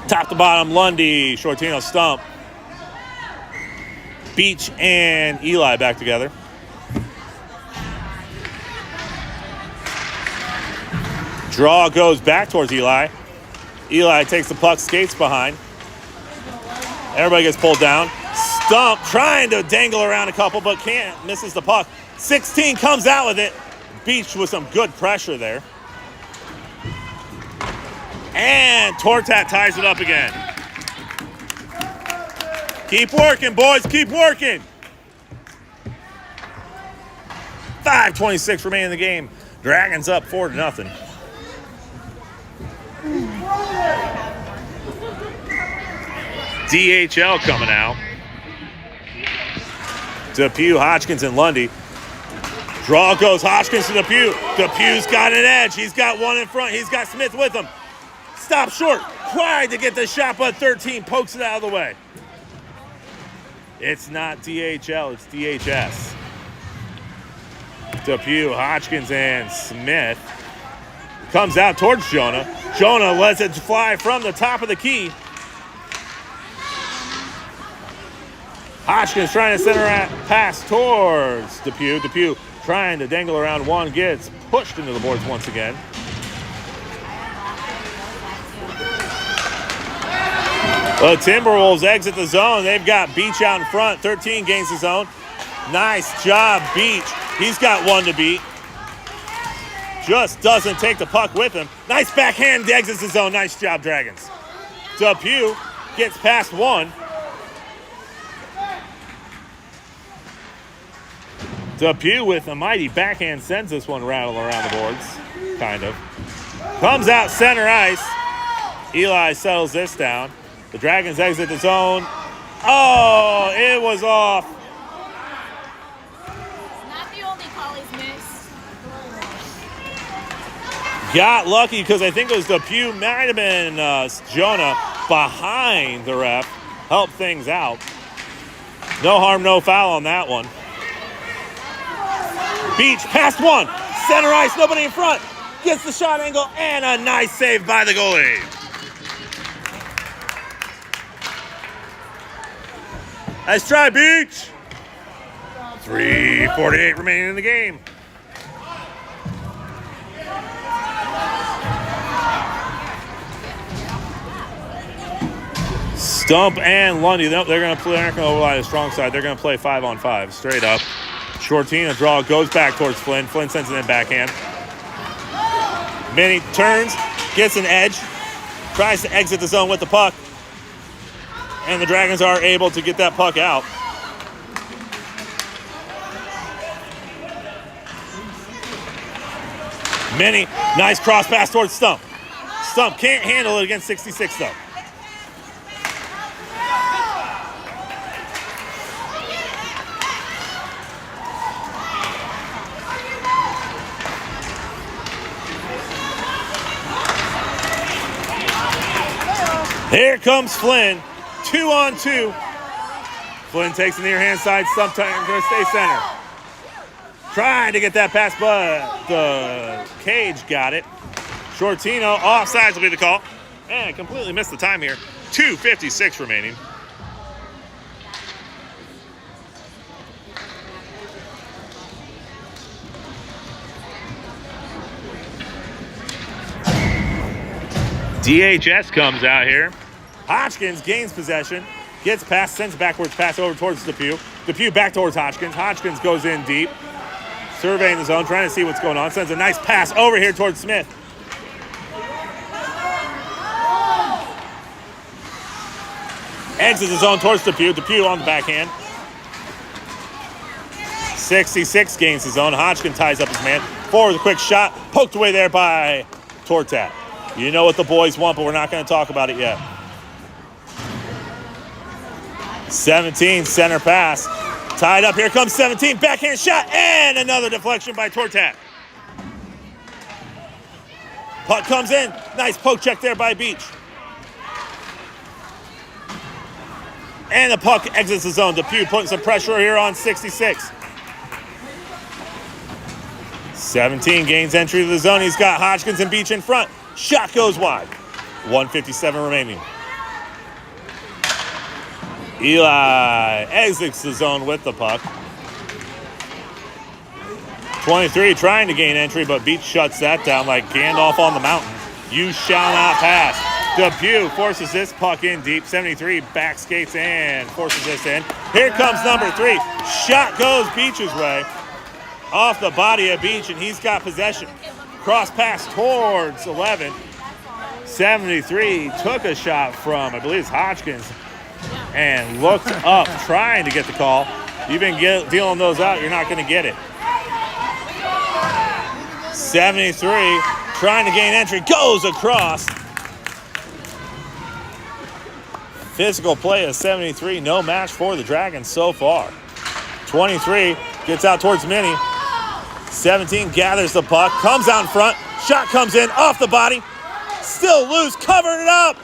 S1: Top to bottom, Lundy, Shortino, Stump. Beach and Eli back together. Draw goes back towards Eli. Eli takes the puck, skates behind. Everybody gets pulled down. Stump trying to dangle around a couple, but can't. Misses the puck. 16 comes out with it. Beach with some good pressure there. And Tortat ties it up again. Keep working, boys. Keep working. 5:26 remaining in the game. Dragons up 4-0. DHL coming out. Depew, Hodgkins, and Lundy. Draw goes Hodgkins to Depew. Depew's got an edge. He's got one in front. He's got Smith with him. Stop short. Tried to get the shot, but 13 pokes it out of the way. It's not DHL, it's DHS. Depew, Hodgkins, and Smith. Comes out towards Jonah. Jonah lets it fly from the top of the key. Hodgkins trying to center pass towards Depew. Depew trying to dangle around one, gets pushed into the boards once again. The Timberwolves exit the zone. They've got Beach out in front. 13 gains the zone. Nice job, Beach. He's got one to beat. Just doesn't take the puck with him. Nice backhand, exits the zone. Nice job, Dragons. Depew gets past one. Depew with a mighty backhand sends this one rattling around the boards. Kind of. Comes out center ice. Eli settles this down. The Dragons exit the zone. Oh, it was off.
S3: Not the only call he's missed.
S1: Got lucky because I think it was Depew, might have been Jonah behind the ref. Helped things out. No harm, no foul on that one. Beach past one. Center ice, nobody in front. Gets the shot angle and a nice save by the goalie. Nice try, Beach. 3:48 remaining in the game. Stump and Lundy. Nope, they're going to play. They're not going to override the strong side. They're going to play 5-on-5 straight up. Shortina draw goes back towards Flynn. Flynn sends it in backhand. Minnie turns, gets an edge, tries to exit the zone with the puck. And the Dragons are able to get that puck out. Minnie, nice cross pass towards Stump. Stump can't handle it against 66 though. Here comes Flynn, 2-on-2. Flynn takes the near hand side, Stump trying to stay center. Trying to get that pass, but the cage got it. Shortino, offsides will be the call. And completely missed the time here. 2:56 remaining. DHS comes out here. Hodgkins gains possession, gets past, sends backwards pass over towards Depew. Depew back towards Hodgkins. Hodgkins goes in deep, surveying the zone, trying to see what's going on. Sends a nice pass over here towards Smith. Exits the zone towards Depew. Depew on the backhand. 66 gains the zone. Hodgkins ties up his man. Forward with a quick shot. Poked away there by Tortat. You know what the boys want, but we're not going to talk about it yet. 17, center pass. Tied up. Here comes 17. Backhand shot. And another deflection by Tortat. Puck comes in. Nice poke check there by Beach. And the puck exits the zone. Depew putting some pressure here on 66. 17 gains entry to the zone. He's got Hodgkins and Beach in front. Shot goes wide. 1:57 remaining. Eli exits the zone with the puck. 23 trying to gain entry, but Beach shuts that down like Gandalf on the mountain. You shall not pass. Depew forces this puck in deep. 73 back skates and forces this in. Here comes number 3. Shot goes Beach's way. Off the body of Beach, and he's got possession. Cross pass towards 11. 73 took a shot from, I believe it's Hodgkins, and looked up trying to get the call. You've been dealing those out, you're not going to get it. 73 trying to gain entry, goes across. Physical play of 73, no match for the Dragons so far. 23 gets out towards Minnie. 17 gathers the puck, comes out in front. Shot comes in off the body. Still loose, covered it up.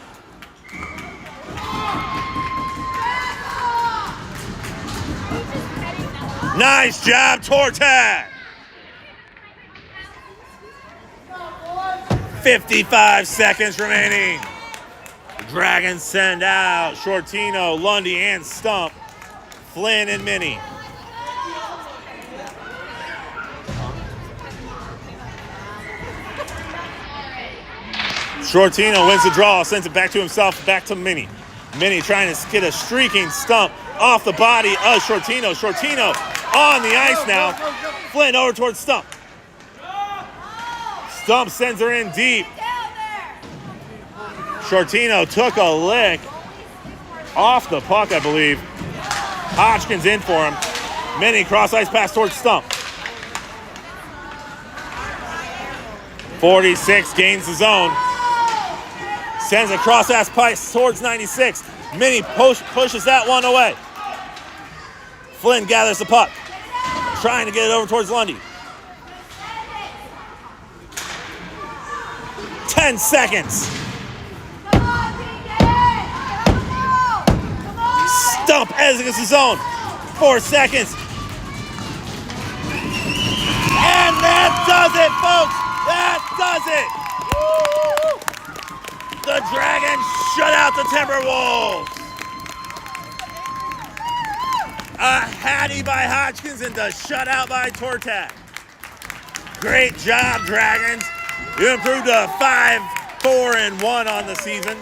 S1: Nice job, Tortat. 55 seconds remaining. Dragons send out Shortino, Lundy, and Stump. Flynn and Minnie. Shortino wins the draw, sends it back to himself, back to Minnie. Minnie trying to get a streaking Stump off the body of Shortino. Shortino on the ice now. Flynn over towards Stump. Stump sends her in deep. Shortino took a lick off the puck, I believe. Hodgkins in for him. Minnie cross ice pass towards Stump. 46 gains the zone. Sends a cross ice pass towards 96. Minnie pushes that one away. Flynn gathers the puck. Trying to get it over towards Lundy. 10 seconds. Stump exits the zone. 4 seconds. And that does it, folks. That does it. The Dragons shut out the Timberwolves. A hattie by Hodgkins and the shutout by Tortat. Great job, Dragons. You improved to 5-4-1 on the season.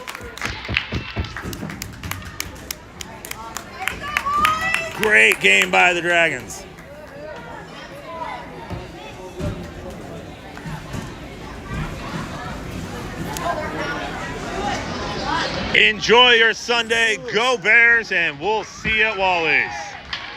S1: Great game by the Dragons. Enjoy your Sunday. Go Bears, and we'll see you at Wally's.